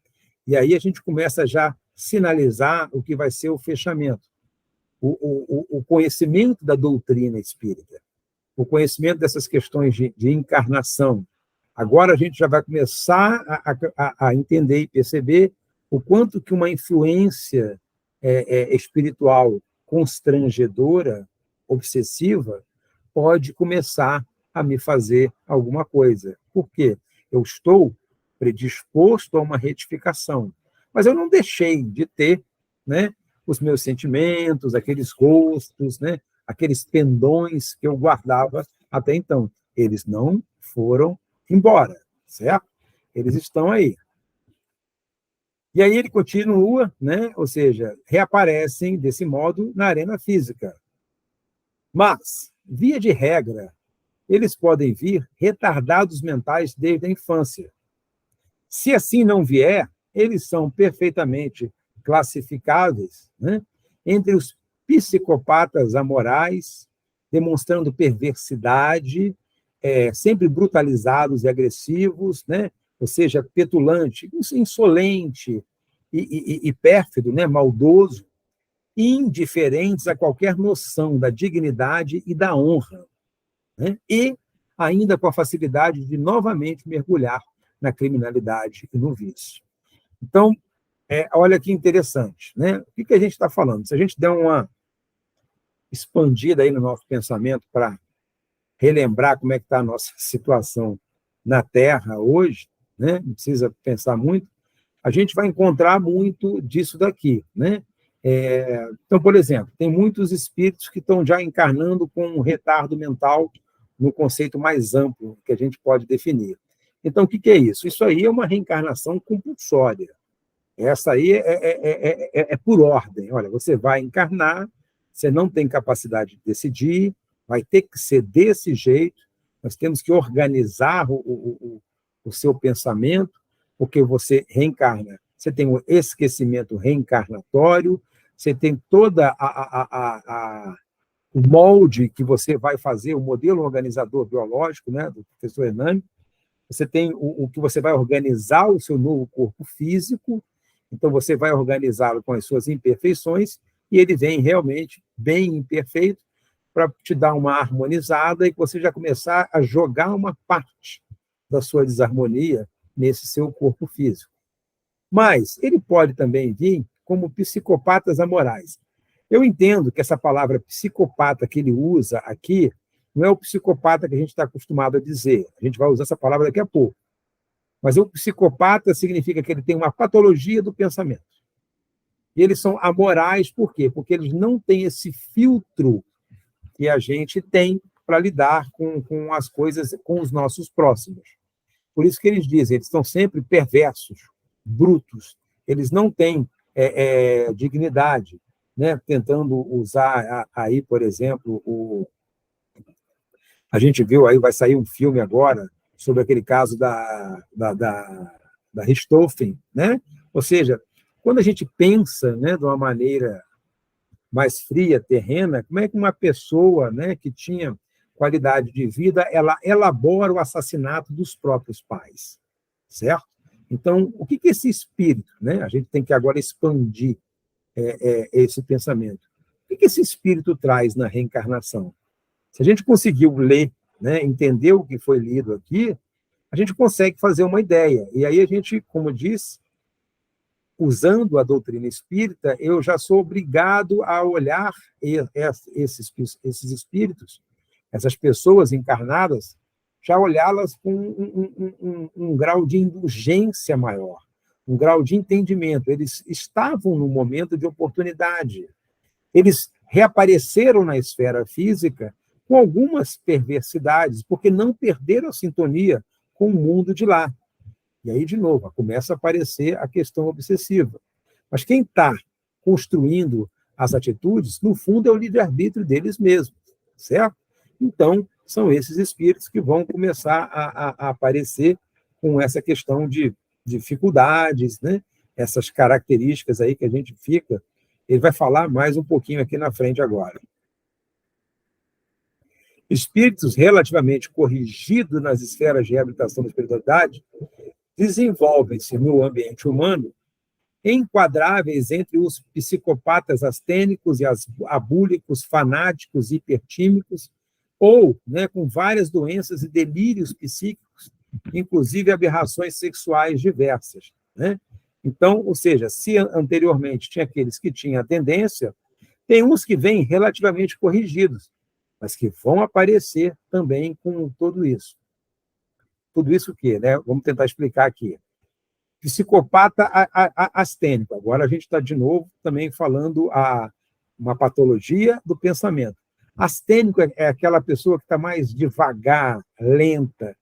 E aí a gente começa já a sinalizar o que vai ser o fechamento. O conhecimento da doutrina espírita, o conhecimento dessas questões de encarnação. Agora a gente já vai começar a entender e perceber o quanto que uma influência espiritual constrangedora, obsessiva, pode começar a me fazer alguma coisa. Por quê? Eu estou predisposto a uma retificação, mas eu não deixei de ter, né, os meus sentimentos, aqueles gostos, né, aqueles pendões que eu guardava até então. Eles não foram embora, certo? Eles estão aí. E aí ele continua, né, ou seja, reaparecem desse modo na arena física. Mas, via de regra, eles podem vir retardados mentais desde a infância. Se assim não vier, eles são perfeitamente classificáveis, né, entre os psicopatas amorais, demonstrando perversidade, sempre brutalizados e agressivos, né, ou seja, petulante, insolente e pérfido, né, maldoso, indiferentes a qualquer noção da dignidade e da honra, né, e ainda com a facilidade de novamente mergulhar na criminalidade e no vício. Então, olha que interessante, né? O que a gente está falando? Se a gente der uma expandida aí no nosso pensamento para relembrar como é que está a nossa situação na Terra hoje, né? Não precisa pensar muito, a gente vai encontrar muito disso daqui, né? Então, por exemplo, tem muitos espíritos que estão já encarnando com um retardo mental no conceito mais amplo que a gente pode definir. Então, o que é isso? Isso aí é uma reencarnação compulsória. Essa aí é por ordem. Olha, você vai encarnar, você não tem capacidade de decidir, vai ter que ser desse jeito, nós temos que organizar o seu pensamento, porque você reencarna. Você tem o esquecimento reencarnatório, você tem toda o molde que você vai fazer, o modelo organizador biológico, né, do professor Hernani. Você tem o que você vai organizar o seu novo corpo físico, então você vai organizá-lo com as suas imperfeições, e ele vem realmente bem imperfeito para te dar uma harmonizada e você já começar a jogar uma parte da sua desarmonia nesse seu corpo físico. Mas ele pode também vir como psicopatas amorais. Eu entendo que essa palavra psicopata que ele usa aqui não é o psicopata que a gente está acostumado a dizer. A gente vai usar essa palavra daqui a pouco. Mas o psicopata significa que ele tem uma patologia do pensamento. E eles são amorais, por quê? Porque eles não têm esse filtro que a gente tem para lidar com as coisas, com os nossos próximos. Por isso que eles dizem, eles estão sempre perversos, brutos, eles não têm dignidade, né? Tentando usar aí, por exemplo, a gente viu aí, vai sair um filme agora sobre aquele caso da Richthofen, né? Ou seja, quando a gente pensa, né, de uma maneira mais fria, terrena, como é que uma pessoa, né, que tinha qualidade de vida, ela elabora o assassinato dos próprios pais, certo? Então, o que é esse espírito, né? A gente tem que agora expandir esse pensamento. O que esse espírito traz na reencarnação? Se a gente conseguiu ler, né, entender o que foi lido aqui, a gente consegue fazer uma ideia. E aí a gente, como diz, usando a doutrina espírita, eu já sou obrigado a olhar esses espíritos, essas pessoas encarnadas, já olhá-las com um grau de indulgência maior, um grau de entendimento. Eles estavam no momento de oportunidade. Eles reapareceram na esfera física com algumas perversidades, porque não perderam a sintonia com o mundo de lá. E aí, de novo, começa a aparecer a questão obsessiva. Mas quem está construindo as atitudes, no fundo é o livre-arbítrio deles mesmos, certo? Então, são esses espíritos que vão começar a aparecer com essa questão de dificuldades, né? Essas características aí que a gente fica. Ele vai falar mais um pouquinho aqui na frente agora. Espíritos relativamente corrigidos nas esferas de reabilitação da espiritualidade desenvolvem-se no ambiente humano enquadráveis entre os psicopatas astênicos e abúlicos, fanáticos, hipertímicos, ou, né, com várias doenças e delírios psíquicos, inclusive aberrações sexuais diversas, né? Então, ou seja, se anteriormente tinha aqueles que tinham a tendência, tem uns que vêm relativamente corrigidos, mas que vão aparecer também com tudo isso. Tudo isso o quê, né? Vamos tentar explicar aqui. Psicopata astênico. Agora a gente está, de novo, também falando uma patologia do pensamento. Astênico é aquela pessoa que está mais devagar, lenta,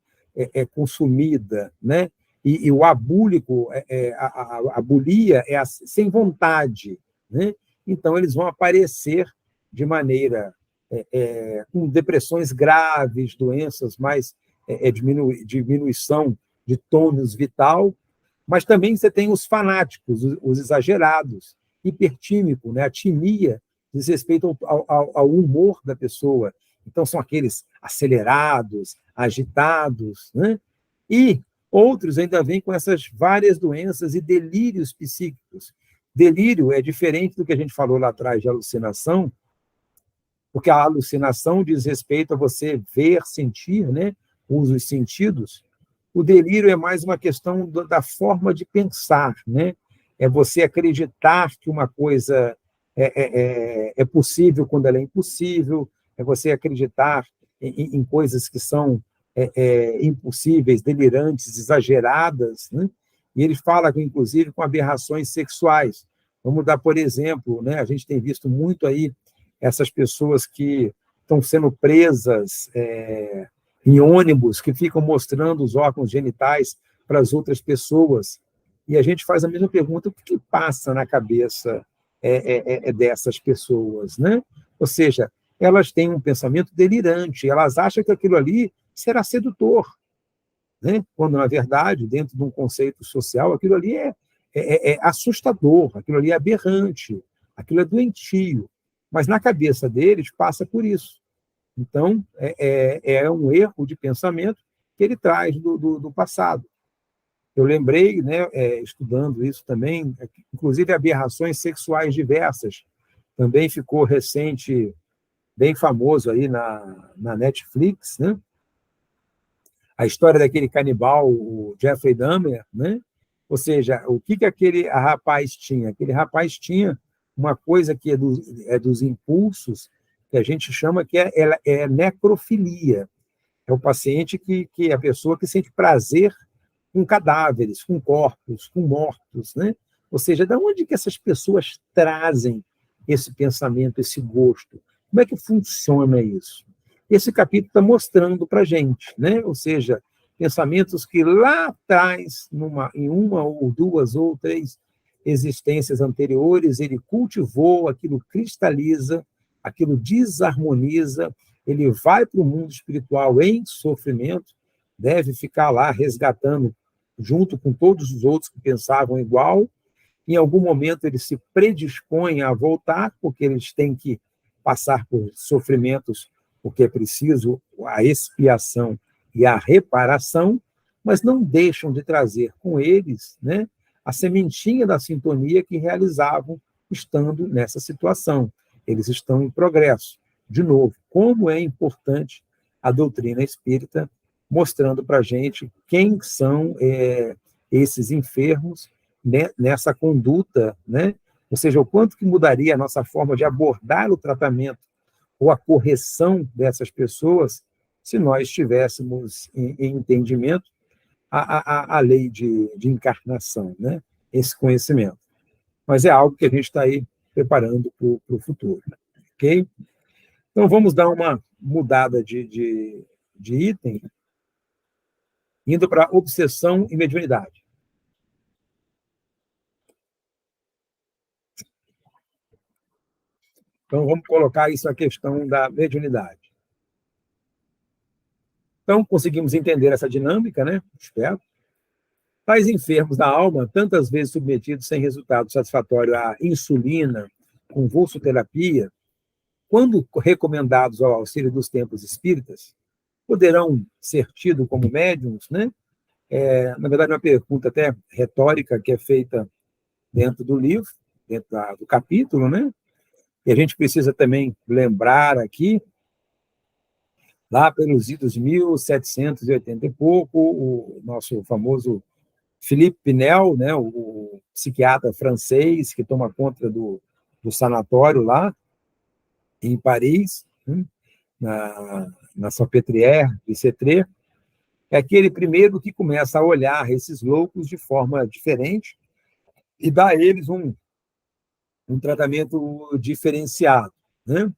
consumida, né? E o abúlico, a bulia é sem vontade, né? Então, eles vão aparecer de maneira com depressões graves, doenças mais diminuição de tônus vital, mas também você tem os fanáticos, os exagerados, hipertímico, né? A timia diz respeito ao humor da pessoa. Então, são aqueles acelerados, agitados, né? E outros ainda vêm com essas várias doenças e delírios psíquicos. Delírio é diferente do que a gente falou lá atrás de alucinação, porque a alucinação diz respeito a você ver, sentir, né? Usa os sentidos. O delírio é mais uma questão da forma de pensar, né? É você acreditar que uma coisa é possível quando ela é impossível, é você acreditar em coisas que são impossíveis, delirantes, exageradas, né? E ele fala, inclusive, com aberrações sexuais. Vamos dar, por exemplo, né? A gente tem visto muito aí essas pessoas que estão sendo presas em ônibus, que ficam mostrando os órgãos genitais para as outras pessoas. E a gente faz a mesma pergunta: o que passa na cabeça dessas pessoas, né? Ou seja, elas têm um pensamento delirante, elas acham que aquilo ali será sedutor, né? Quando, na verdade, dentro de um conceito social, aquilo ali é assustador, aquilo ali é aberrante, aquilo é doentio. Mas na cabeça deles passa por isso. Então, é um erro de pensamento que ele traz do passado. Eu lembrei, né, estudando isso também, inclusive aberrações sexuais diversas. Também ficou recente, bem famoso aí na Netflix, né? A história daquele canibal, o Jeffrey Dahmer, né? Ou seja, o que aquele rapaz tinha? Aquele rapaz tinha uma coisa que é dos impulsos, que a gente chama que é necrofilia. É o paciente que é a pessoa que sente prazer com cadáveres, com corpos, com mortos, né? Ou seja, de onde que essas pessoas trazem esse pensamento, esse gosto? Como é que funciona isso? Esse capítulo está mostrando para a gente, né? Ou seja, pensamentos que lá atrás, em uma ou duas ou três existências anteriores, ele cultivou, aquilo cristaliza, aquilo desarmoniza, ele vai para o mundo espiritual em sofrimento, deve ficar lá resgatando, junto com todos os outros que pensavam igual. Em algum momento eles se predispõem a voltar, porque eles têm que passar por sofrimentos, porque é preciso a expiação e a reparação, mas não deixam de trazer com eles, né, a sementinha da sintonia que realizavam estando nessa situação. Eles estão em progresso. De novo, como é importante a doutrina espírita, mostrando para a gente quem são esses enfermos, né, nessa conduta, né? Ou seja, o quanto que mudaria a nossa forma de abordar o tratamento ou a correção dessas pessoas se nós tivéssemos em entendimento a lei de encarnação, né? Esse conhecimento. Mas é algo que a gente está aí preparando para o futuro. Ok? Então, vamos dar uma mudada de item, indo para obsessão e mediunidade. Então, vamos colocar isso na questão da mediunidade. Então, conseguimos entender essa dinâmica, né? Espero. Tais enfermos da alma, tantas vezes submetidos sem resultado satisfatório à insulina, convulsoterapia, quando recomendados ao auxílio dos templos espíritas, poderão ser tidos como médiums, né? Na verdade, uma pergunta até retórica que é feita dentro do livro, dentro do capítulo, né? E a gente precisa também lembrar aqui, lá pelos idos 1780 e pouco, o nosso famoso Philippe Pinel, né, o psiquiatra francês que toma conta do sanatório lá em Paris, né, na Salpêtrière de Cétré, é aquele primeiro que começa a olhar esses loucos de forma diferente e dá a eles um tratamento diferenciado, né?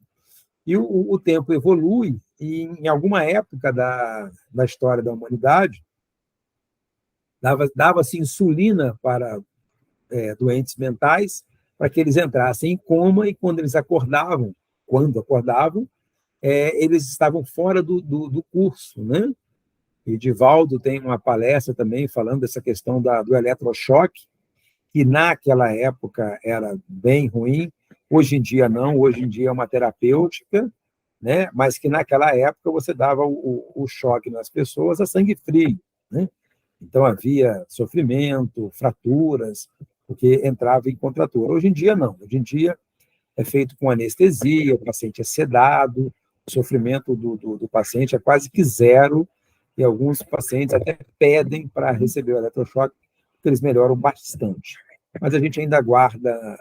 E o tempo evolui e, em alguma época da história da humanidade, dava-se insulina para doentes mentais para que eles entrassem em coma e, quando acordavam, eles estavam fora do curso, né? E Divaldo tem uma palestra também falando dessa questão do eletrochoque, que naquela época era bem ruim, hoje em dia não, hoje em dia é uma terapêutica, né? Mas que naquela época você dava o choque nas pessoas a sangue frio, né? Então havia sofrimento, fraturas, porque entrava em contratura. Hoje em dia não, hoje em dia é feito com anestesia, o paciente é sedado, o sofrimento do paciente é quase que zero, e alguns pacientes até pedem para receber o eletrochoque, porque eles melhoram bastante. Mas a gente ainda guarda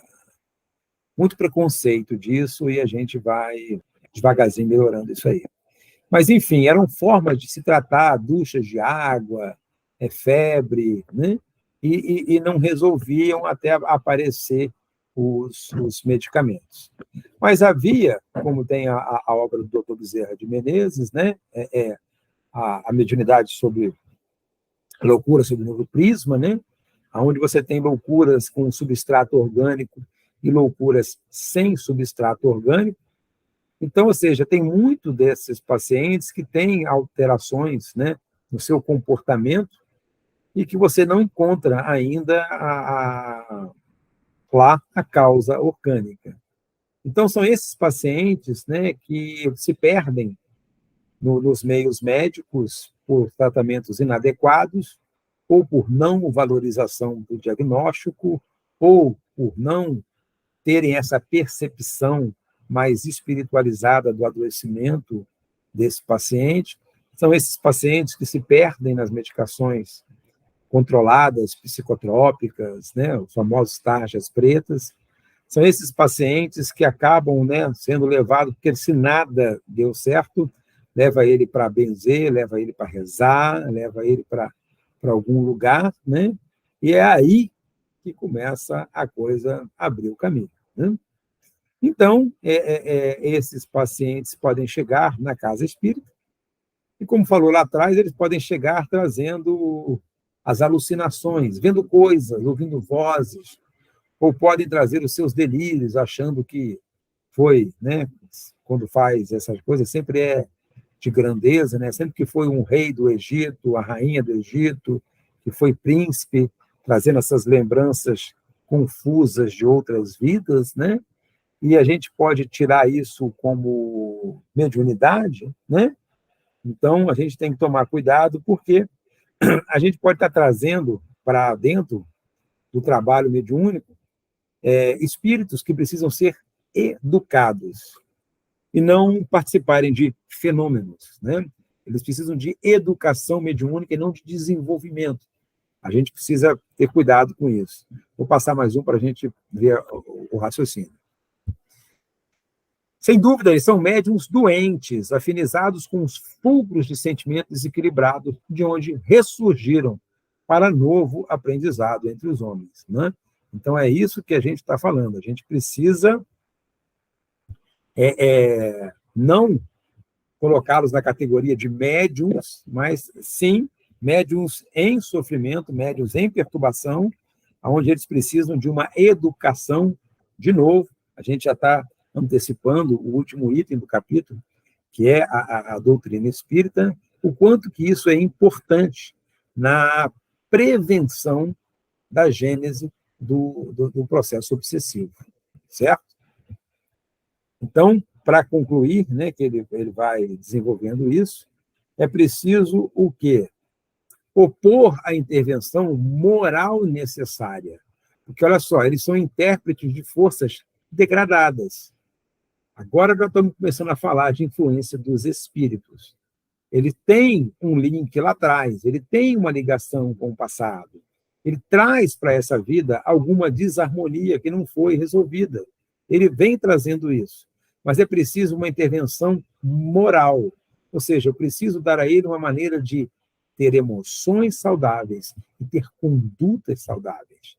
muito preconceito disso e a gente vai devagarzinho melhorando isso aí. Mas, enfim, eram formas de se tratar, duchas de água, febre, né? E não resolviam até aparecer os medicamentos. Mas havia, como tem a obra do Dr. Bezerra de Menezes, né? A mediunidade sobre loucura sob o novo prisma, né? Onde você tem loucuras com substrato orgânico e loucuras sem substrato orgânico. Então, ou seja, tem muito desses pacientes que têm alterações, né, no seu comportamento e que você não encontra ainda lá a causa orgânica. Então, são esses pacientes, né, que se perdem nos meios médicos por tratamentos inadequados, ou por não valorização do diagnóstico, ou por não terem essa percepção mais espiritualizada do adoecimento desse paciente. São esses pacientes que se perdem nas medicações controladas, psicotrópicas, né, os famosos tarjas pretas. São esses pacientes que acabam, né, sendo levados, porque se nada deu certo, leva ele para benzer, leva ele para rezar, leva ele para algum lugar, né? E é aí que começa a coisa a abrir o caminho, né? Então, esses pacientes podem chegar na casa espírita, e como falou lá atrás, eles podem chegar trazendo as alucinações, vendo coisas, ouvindo vozes, ou podem trazer os seus delírios, achando que foi, né? Quando faz essas coisas, sempre é de grandeza, né? Sempre que foi um rei do Egito, a rainha do Egito, que foi príncipe, trazendo essas lembranças confusas de outras vidas, né? E a gente pode tirar isso como mediunidade, né? Então, a gente tem que tomar cuidado, porque a gente pode estar trazendo para dentro do trabalho mediúnico espíritos que precisam ser educados e não participarem de fenômenos, né? Eles precisam de educação mediúnica e não de desenvolvimento. A gente precisa ter cuidado com isso. Vou passar mais um para a gente ver o raciocínio. Sem dúvida, eles são médiuns doentes, afinizados com os fulcros de sentimento desequilibrado, de onde ressurgiram para novo aprendizado entre os homens, né? Então, é isso que a gente está falando. A gente precisa não colocá-los na categoria de médiuns, mas sim médiuns em sofrimento, médiuns em perturbação, onde eles precisam de uma educação. De novo, a gente já está antecipando o último item do capítulo, que é a doutrina espírita, o quanto que isso é importante na prevenção da gênese do processo obsessivo, certo? Então, para concluir, né, que ele vai desenvolvendo isso, é preciso o quê? Opor a intervenção moral necessária. Porque, olha só, eles são intérpretes de forças degradadas. Agora nós estamos começando a falar de influência dos espíritos. Ele tem um link lá atrás, ele tem uma ligação com o passado. Ele traz para essa vida alguma desarmonia que não foi resolvida. Ele vem trazendo isso. Mas é preciso uma intervenção moral. Ou seja, eu preciso dar a ele uma maneira de ter emoções saudáveis e ter condutas saudáveis.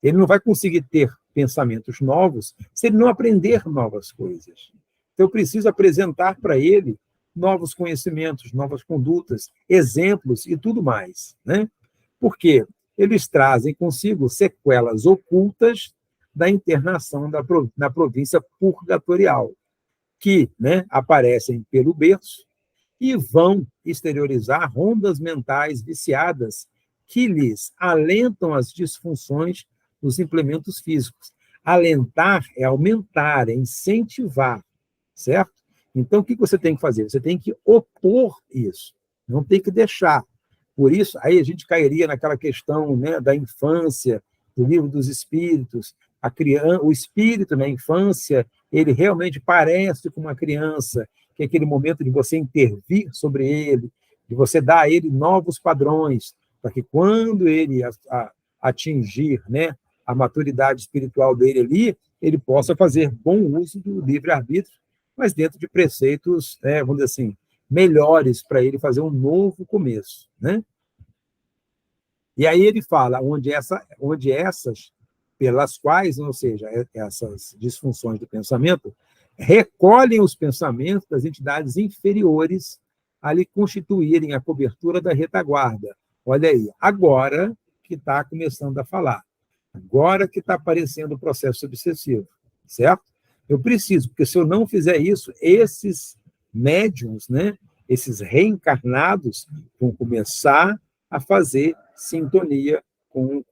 Ele não vai conseguir ter pensamentos novos se ele não aprender novas coisas. Então, eu preciso apresentar para ele novos conhecimentos, novas condutas, exemplos e tudo mais, né? Porque eles trazem consigo sequelas ocultas da internação na província purgatorial, que, né, aparecem pelo berço e vão exteriorizar rondas mentais viciadas que lhes alentam as disfunções dos implementos físicos. Alentar é aumentar, é incentivar, certo? Então, o que você tem que fazer? Você tem que opor isso, não tem que deixar. Por isso, aí a gente cairia naquela questão, né, da infância, do livro dos espíritos. O espírito na infância, ele realmente parece com uma criança, que é aquele momento de você intervir sobre ele, de você dar a ele novos padrões, para que quando ele atingir, né, a maturidade espiritual dele ali, ele possa fazer bom uso do livre-arbítrio, mas dentro de preceitos, né, vamos dizer assim, melhores para ele fazer um novo começo, né? E aí ele fala onde essas, pelas quais, ou seja, essas disfunções do pensamento, recolhem os pensamentos das entidades inferiores a lhe constituírem a cobertura da retaguarda. Olha aí, agora que está começando a falar, agora que está aparecendo o processo obsessivo, certo? Eu preciso, porque se eu não fizer isso, esses médiums, né, esses reencarnados, vão começar a fazer sintonia com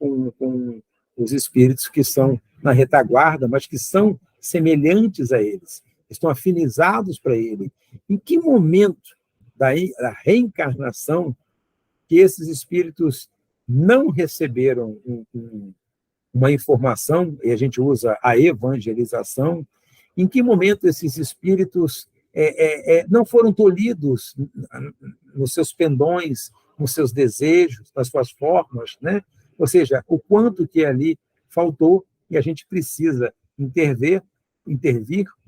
os espíritos que são na retaguarda, mas que são semelhantes a eles, estão afinizados para ele. Em que momento da reencarnação que esses espíritos não receberam uma informação, e a gente usa a evangelização, em que momento esses espíritos não foram tolhidos nos seus pendões, nos seus desejos, nas suas formas, né? Ou seja, o quanto que ali faltou, e a gente precisa intervir,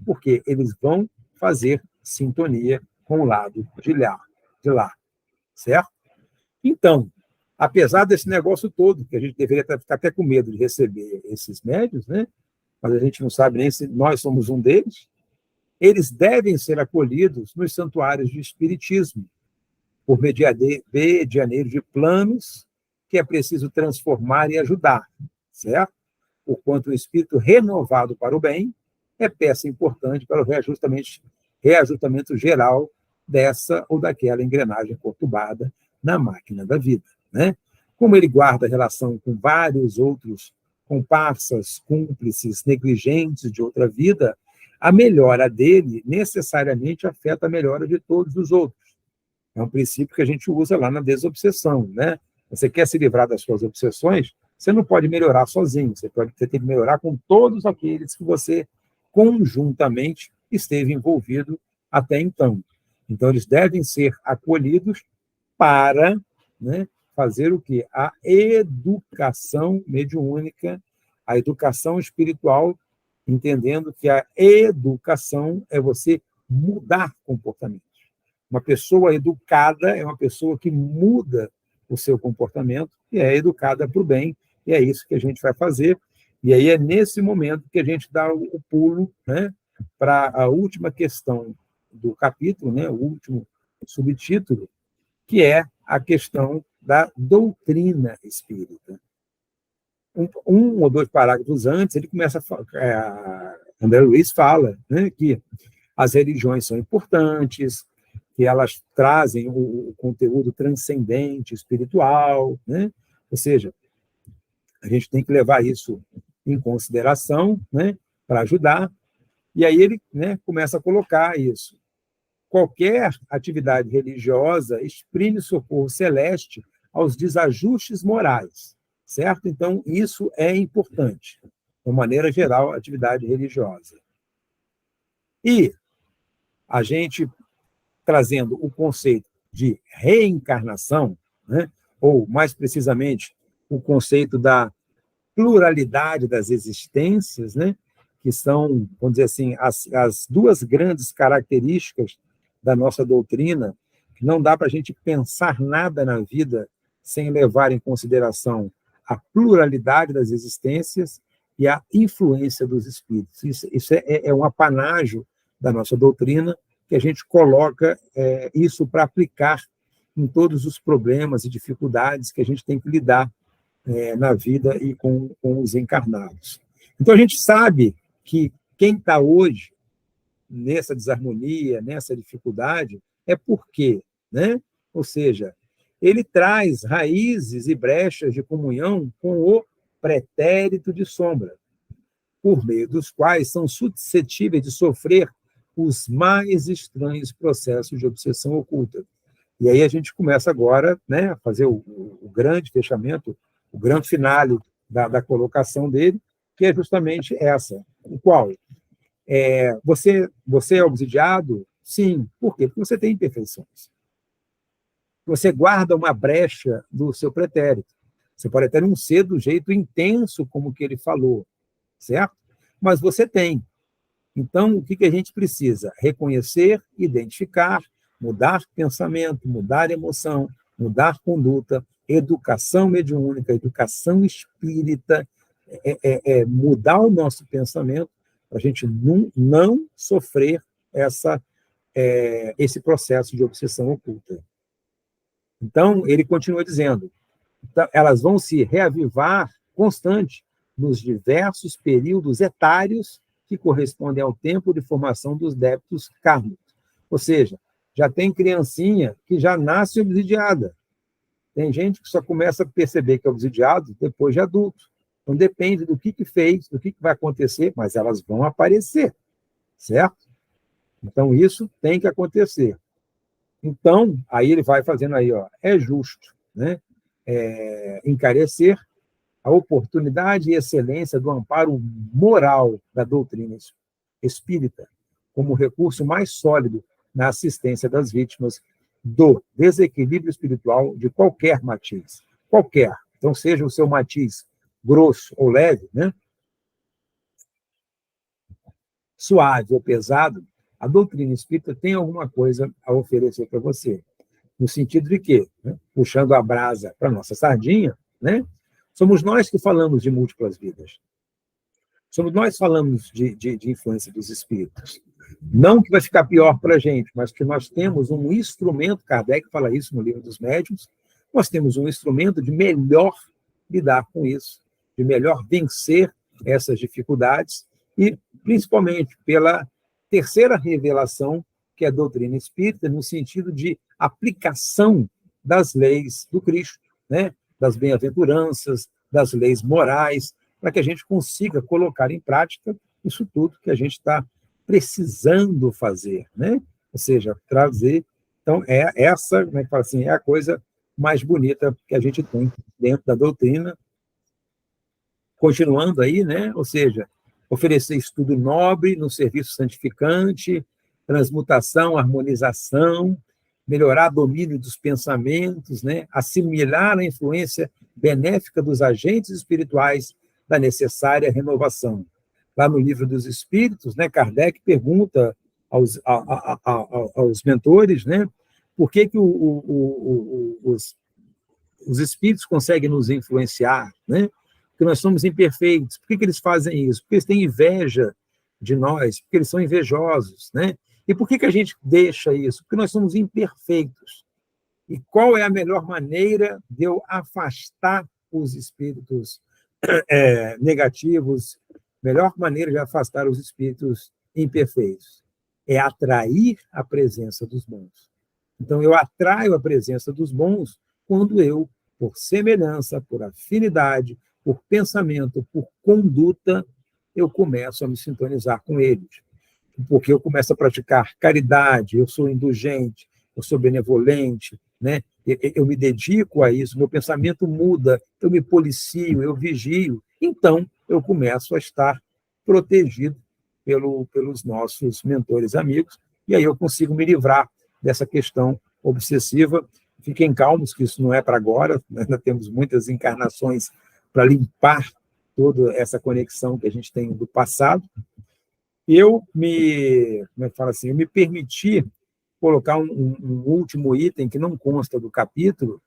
porque eles vão fazer sintonia com o lado de lá, certo? Então, apesar desse negócio todo, que a gente deveria ficar até com medo de receber esses médios, né? Mas a gente não sabe nem se nós somos um deles, eles devem ser acolhidos nos santuários de espiritismo, por medianeiro de planos que é preciso transformar e ajudar, certo? Porquanto o espírito renovado para o bem é peça importante para o reajustamento geral dessa ou daquela engrenagem conturbada na máquina da vida, né? Como ele guarda relação com vários outros comparsas, cúmplices, negligentes de outra vida, a melhora dele necessariamente afeta a melhora de todos os outros. É um princípio que a gente usa lá na desobsessão, né? Você quer se livrar das suas obsessões, você não pode melhorar sozinho, você tem que melhorar com todos aqueles que você conjuntamente esteve envolvido até então. Então, eles devem ser acolhidos para, né, fazer o quê? A educação mediúnica, a educação espiritual, entendendo que a educação é você mudar comportamento. Uma pessoa educada é uma pessoa que muda o seu comportamento e é educada para o bem, e é isso que a gente vai fazer. E aí é nesse momento que a gente dá o pulo, né, para a última questão do capítulo, né, o último subtítulo, que é a questão da doutrina espírita. Um ou dois parágrafos antes, ele começa André Luiz fala, né, que as religiões são importantes, que elas trazem o conteúdo transcendente, espiritual, né? Ou seja, a gente tem que levar isso em consideração, né, para ajudar. E aí ele, né, começa a colocar isso. Qualquer atividade religiosa exprime socorro celeste aos desajustes morais, certo? Então, isso é importante, de maneira geral, a atividade religiosa. E a gente trazendo o conceito de reencarnação, né, ou, mais precisamente, o conceito da pluralidade das existências, né, que são, vamos dizer assim, as duas grandes características da nossa doutrina, que não dá para a gente pensar nada na vida sem levar em consideração a pluralidade das existências e a influência dos espíritos. Isso é um apanágio da nossa doutrina, que a gente coloca isso para aplicar em todos os problemas e dificuldades que a gente tem que lidar na vida e com os encarnados. Então, a gente sabe que quem está hoje nessa desarmonia, nessa dificuldade, é porque, né? Ou seja, ele traz raízes e brechas de comunhão com o pretérito de sombra, por meio dos quais são suscetíveis de sofrer os mais estranhos processos de obsessão oculta. E aí a gente começa agora, né, a fazer o grande fechamento, o grande finale da colocação dele, que é justamente essa, o qual você é obsidiado? Sim. Por quê? Porque você tem imperfeições. Você guarda uma brecha do seu pretérito. Você pode até não ser do jeito intenso como que ele falou, certo? Mas você tem. Então, o que a gente precisa? Reconhecer, identificar, mudar pensamento, mudar emoção, mudar conduta, educação mediúnica, educação espírita, mudar o nosso pensamento para a gente não sofrer esse processo de obsessão oculta. Então, ele continua dizendo, elas vão se reavivar constante nos diversos períodos etários que correspondem ao tempo de formação dos débitos kármicos. Ou seja, já tem criancinha que já nasce obsidiada. Tem gente que só começa a perceber que é obsidiado depois de adulto. Então, depende do que fez, do que vai acontecer, mas elas vão aparecer, certo? Então, isso tem que acontecer. Então, aí ele vai fazendo aí, ó, é justo, né? Encarecer a oportunidade e excelência do amparo moral da doutrina espírita como recurso mais sólido na assistência das vítimas do desequilíbrio espiritual de qualquer matiz. Qualquer. Então, seja o seu matiz grosso ou leve, né? Suave ou pesado, a doutrina espírita tem alguma coisa a oferecer para você. No sentido de que, né, puxando a brasa para a nossa sardinha, né, somos nós que falamos de múltiplas vidas. Somos nós que falamos de influência dos espíritos. Não que vai ficar pior para a gente, mas que nós temos um instrumento, Kardec fala isso no Livro dos Médiuns, nós temos um instrumento de melhor lidar com isso, de melhor vencer essas dificuldades, e principalmente pela terceira revelação, que é a doutrina espírita, no sentido de aplicação das leis do Cristo, né? Das bem-aventuranças, das leis morais, para que a gente consiga colocar em prática isso tudo que a gente está precisando fazer, né? Ou seja, trazer. Então, essa, como é que fala assim, é a coisa mais bonita que a gente tem dentro da doutrina. Continuando aí, né? Ou seja, oferecer estudo nobre no serviço santificante, transmutação, harmonização, melhorar domínio dos pensamentos, né? Assimilar a influência benéfica dos agentes espirituais da necessária renovação. Lá no Livro dos Espíritos, né, Kardec pergunta aos mentores, né, por que os espíritos conseguem nos influenciar, né? Porque nós somos imperfeitos. Por que eles fazem isso? Porque eles têm inveja de nós, porque eles são invejosos, né? E por que a gente deixa isso? Porque nós somos imperfeitos. E qual é a melhor maneira de eu afastar os espíritos negativos, melhor maneira de afastar os espíritos imperfeitos é atrair a presença dos bons. Então, eu atraio a presença dos bons quando eu, por semelhança, por afinidade, por pensamento, por conduta, eu começo a me sintonizar com eles. Porque eu começo a praticar caridade, eu sou indulgente, eu sou benevolente, né? Eu me dedico a isso, meu pensamento muda, eu me policio, eu vigio, então eu começo a estar protegido pelos nossos mentores amigos, e aí eu consigo me livrar dessa questão obsessiva. Fiquem calmos que isso não é para agora, ainda temos muitas encarnações para limpar toda essa conexão que a gente tem do passado. Eu me, como é que fala assim, eu me permiti colocar um último item que não consta do capítulo,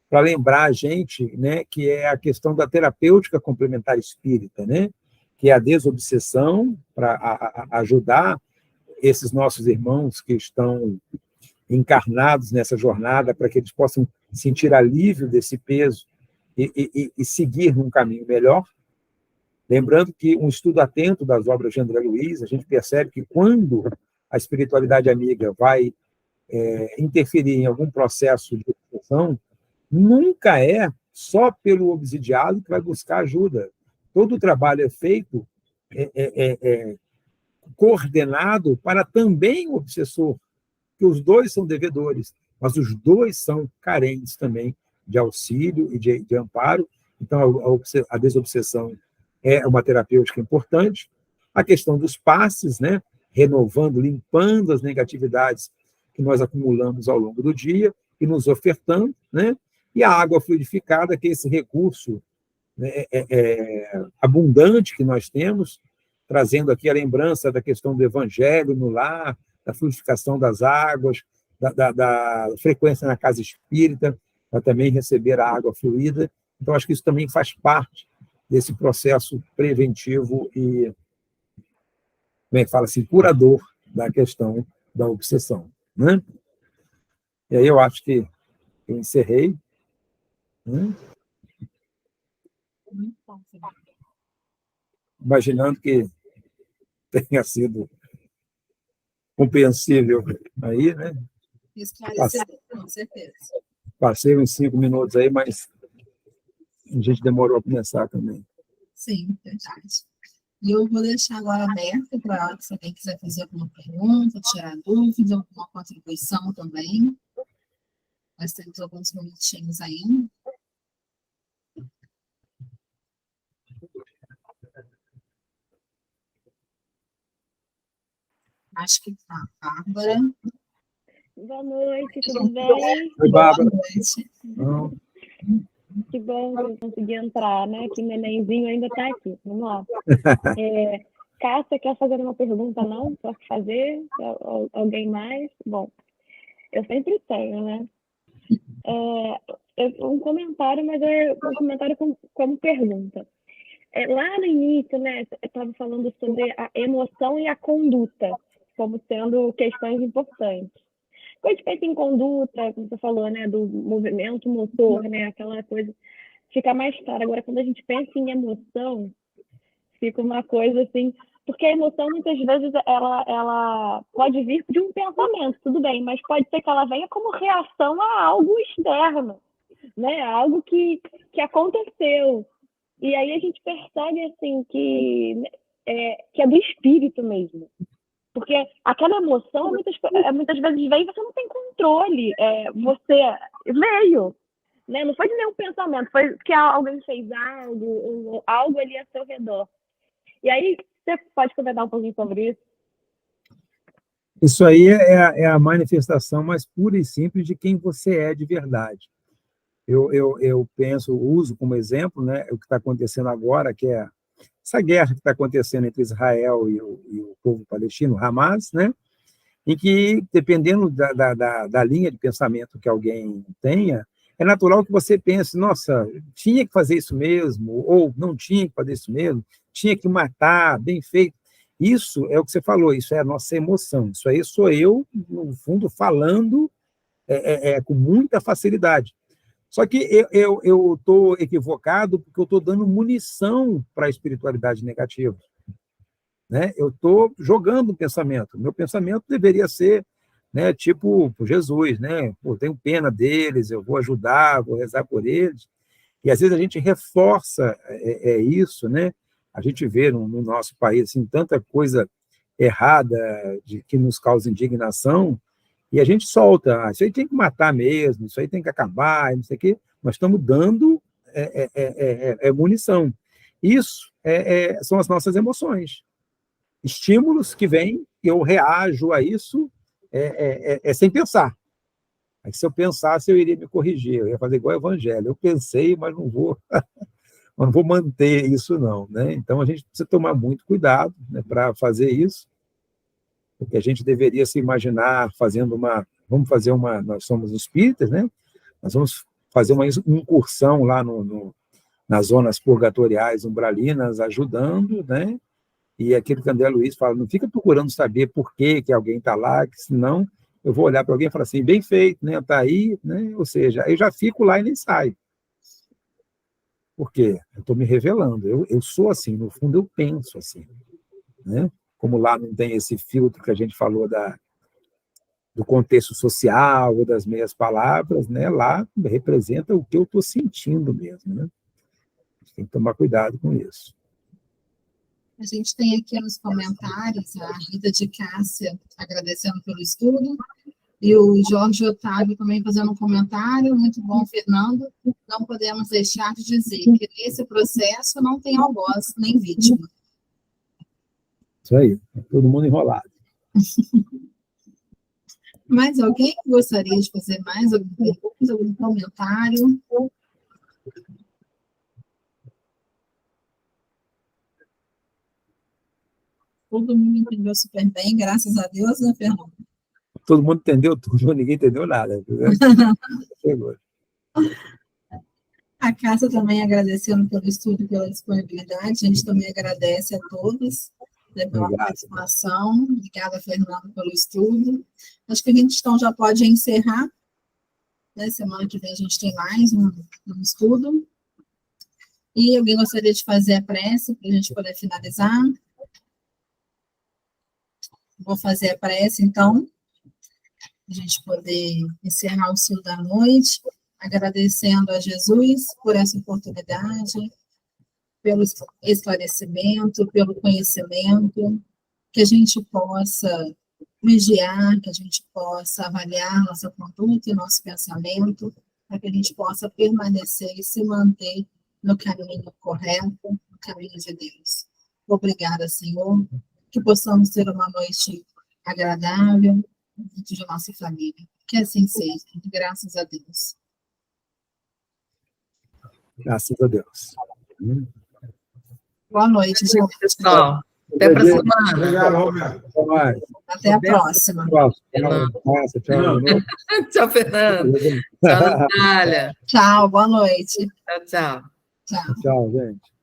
para lembrar a gente, né, que é a questão da terapêutica complementar espírita, né, que é a desobsessão, para ajudar esses nossos irmãos que estão encarnados nessa jornada, para que eles possam sentir alívio desse peso e seguir num caminho melhor. Lembrando que um estudo atento das obras de André Luiz, a gente percebe que quando a espiritualidade amiga vai interferir em algum processo de obsessão, nunca é só pelo obsidiado que vai buscar ajuda. Todo o trabalho é feito coordenado para também o obsessor, que os dois são devedores, mas os dois são carentes também de auxílio e de amparo. Então, a desobsessão é uma terapêutica importante. A questão dos passes, né? Renovando, limpando as negatividades que nós acumulamos ao longo do dia e nos ofertando, né? E a água fluidificada, que é esse recurso, né, abundante que nós temos, trazendo aqui a lembrança da questão do evangelho no lar, da fluidificação das águas, da frequência na casa espírita, para também receber a água fluida. Então, acho que isso também faz parte desse processo preventivo e, como é que fala assim, curador da questão da obsessão, né? E aí eu acho que eu encerrei, né? Imaginando que tenha sido compreensível aí, né? Esclarecedor, com certeza. Passei uns 5 minutos aí, mas a gente demorou a começar também. Sim, verdade. E eu vou deixar agora aberto para se alguém quiser fazer alguma pergunta, tirar dúvida, alguma contribuição também. Nós temos alguns minutinhos ainda. Acho que tá. Bárbara. Boa noite, tudo bem? Oi, Bárbara. Boa noite. Não. Que bom que eu consegui entrar, né? Que o nenenzinho ainda está aqui. Vamos lá. Cássia, quer fazer uma pergunta, não? Posso fazer? Alguém mais? Bom, eu sempre tenho, né? Um comentário, mas é um comentário como pergunta. Lá no início, né, eu estava falando sobre a emoção e a conduta como sendo questões importantes. Quando a gente pensa em conduta, como você falou, né, do movimento motor, né, aquela coisa, fica mais claro. Agora, quando a gente pensa em emoção, fica uma coisa assim, porque a emoção, muitas vezes, ela pode vir de um pensamento, tudo bem, mas pode ser que ela venha como reação a algo externo, né, algo que aconteceu. E aí a gente percebe, assim, que é do espírito mesmo. Porque aquela emoção, muitas vezes vem e você não tem controle. Você veio, né? Não foi de nenhum pensamento, foi que alguém fez algo, ou algo ali a seu redor. E aí, você pode comentar um pouquinho sobre isso? Isso aí é a manifestação mais pura e simples de quem você é de verdade. Eu penso, uso como exemplo, né, o que está acontecendo agora, que é essa guerra que está acontecendo entre Israel e o povo palestino, Hamas, né, em que, dependendo da linha de pensamento que alguém tenha, é natural que você pense, nossa, tinha que fazer isso mesmo, ou não tinha que fazer isso mesmo, tinha que matar, bem feito. Isso é o que você falou, isso é a nossa emoção. Isso aí sou eu, no fundo, falando com muita facilidade. Só que eu estou equivocado porque eu estou dando munição para a espiritualidade negativa. né? Eu estou jogando um pensamento. Meu pensamento deveria ser, né, tipo Jesus, né? Pô, tenho pena deles, eu vou ajudar, vou rezar por eles. E às vezes a gente reforça isso, né? A gente vê no nosso país assim, tanta coisa errada que nos causa indignação, e a gente solta, isso aí tem que matar mesmo, isso aí tem que acabar, não sei o quê. Nós estamos dando munição. Isso são as nossas emoções. Estímulos que vêm, eu reajo a isso sem pensar. Aí, se eu pensasse, eu iria me corrigir, eu ia fazer igual o Evangelho. Eu pensei, mas não vou manter isso, não. Né? Então, a gente precisa tomar muito cuidado, né, para fazer isso, porque a gente deveria se imaginar fazendo nós somos espíritas, né? Nós vamos fazer uma incursão lá nas zonas purgatoriais umbralinas, ajudando, né? E aquilo que André Luiz fala, não fica procurando saber por que alguém está lá, que senão eu vou olhar para alguém e falar assim, bem feito, né? Está aí, né? Ou seja, eu já fico lá e nem saio. Por quê? Eu estou me revelando. Eu sou assim, no fundo eu penso assim, né? Como lá não tem esse filtro que a gente falou do contexto social ou das meias palavras, né? Lá representa o que eu estou sentindo mesmo, né? A gente tem que tomar cuidado com isso. A gente tem aqui nos comentários a Rita de Cássia agradecendo pelo estudo, e o Jorge Otávio também fazendo um comentário, muito bom, Fernando. Não podemos deixar de dizer que nesse processo não tem algoz nem vítima. Isso aí, todo mundo enrolado. Mais alguém gostaria de fazer mais alguma pergunta, algum comentário? Todo mundo entendeu super bem, graças a Deus, né, Fernando? Todo mundo entendeu tudo, ninguém entendeu nada. A Cássia também agradecendo pelo estudo e pela disponibilidade. A gente também agradece a todos, né, pela participação. Obrigada, Fernando, pelo estudo. Acho que a gente então já pode encerrar. Né? Semana que vem a gente tem mais um estudo. E alguém gostaria de fazer a prece para a gente poder finalizar? Vou fazer a prece, então, para a gente poder encerrar o estudo da noite, agradecendo a Jesus por essa oportunidade, pelo esclarecimento, pelo conhecimento, que a gente possa vigiar, que a gente possa avaliar nossa conduta e nosso pensamento, para que a gente possa permanecer e se manter no caminho correto, no caminho de Deus. Obrigada, Senhor, que possamos ter uma noite agradável dentro de nossa família. Que assim seja, graças a Deus. Graças a Deus. Boa noite, gente. Pessoal, até a próxima semana. Obrigado, Roberto. Até mais. Até a próxima. Tchau. Tchau, Fernando. Tchau, Natália. Tchau, boa noite. Tchau. Tchau. Tchau, gente.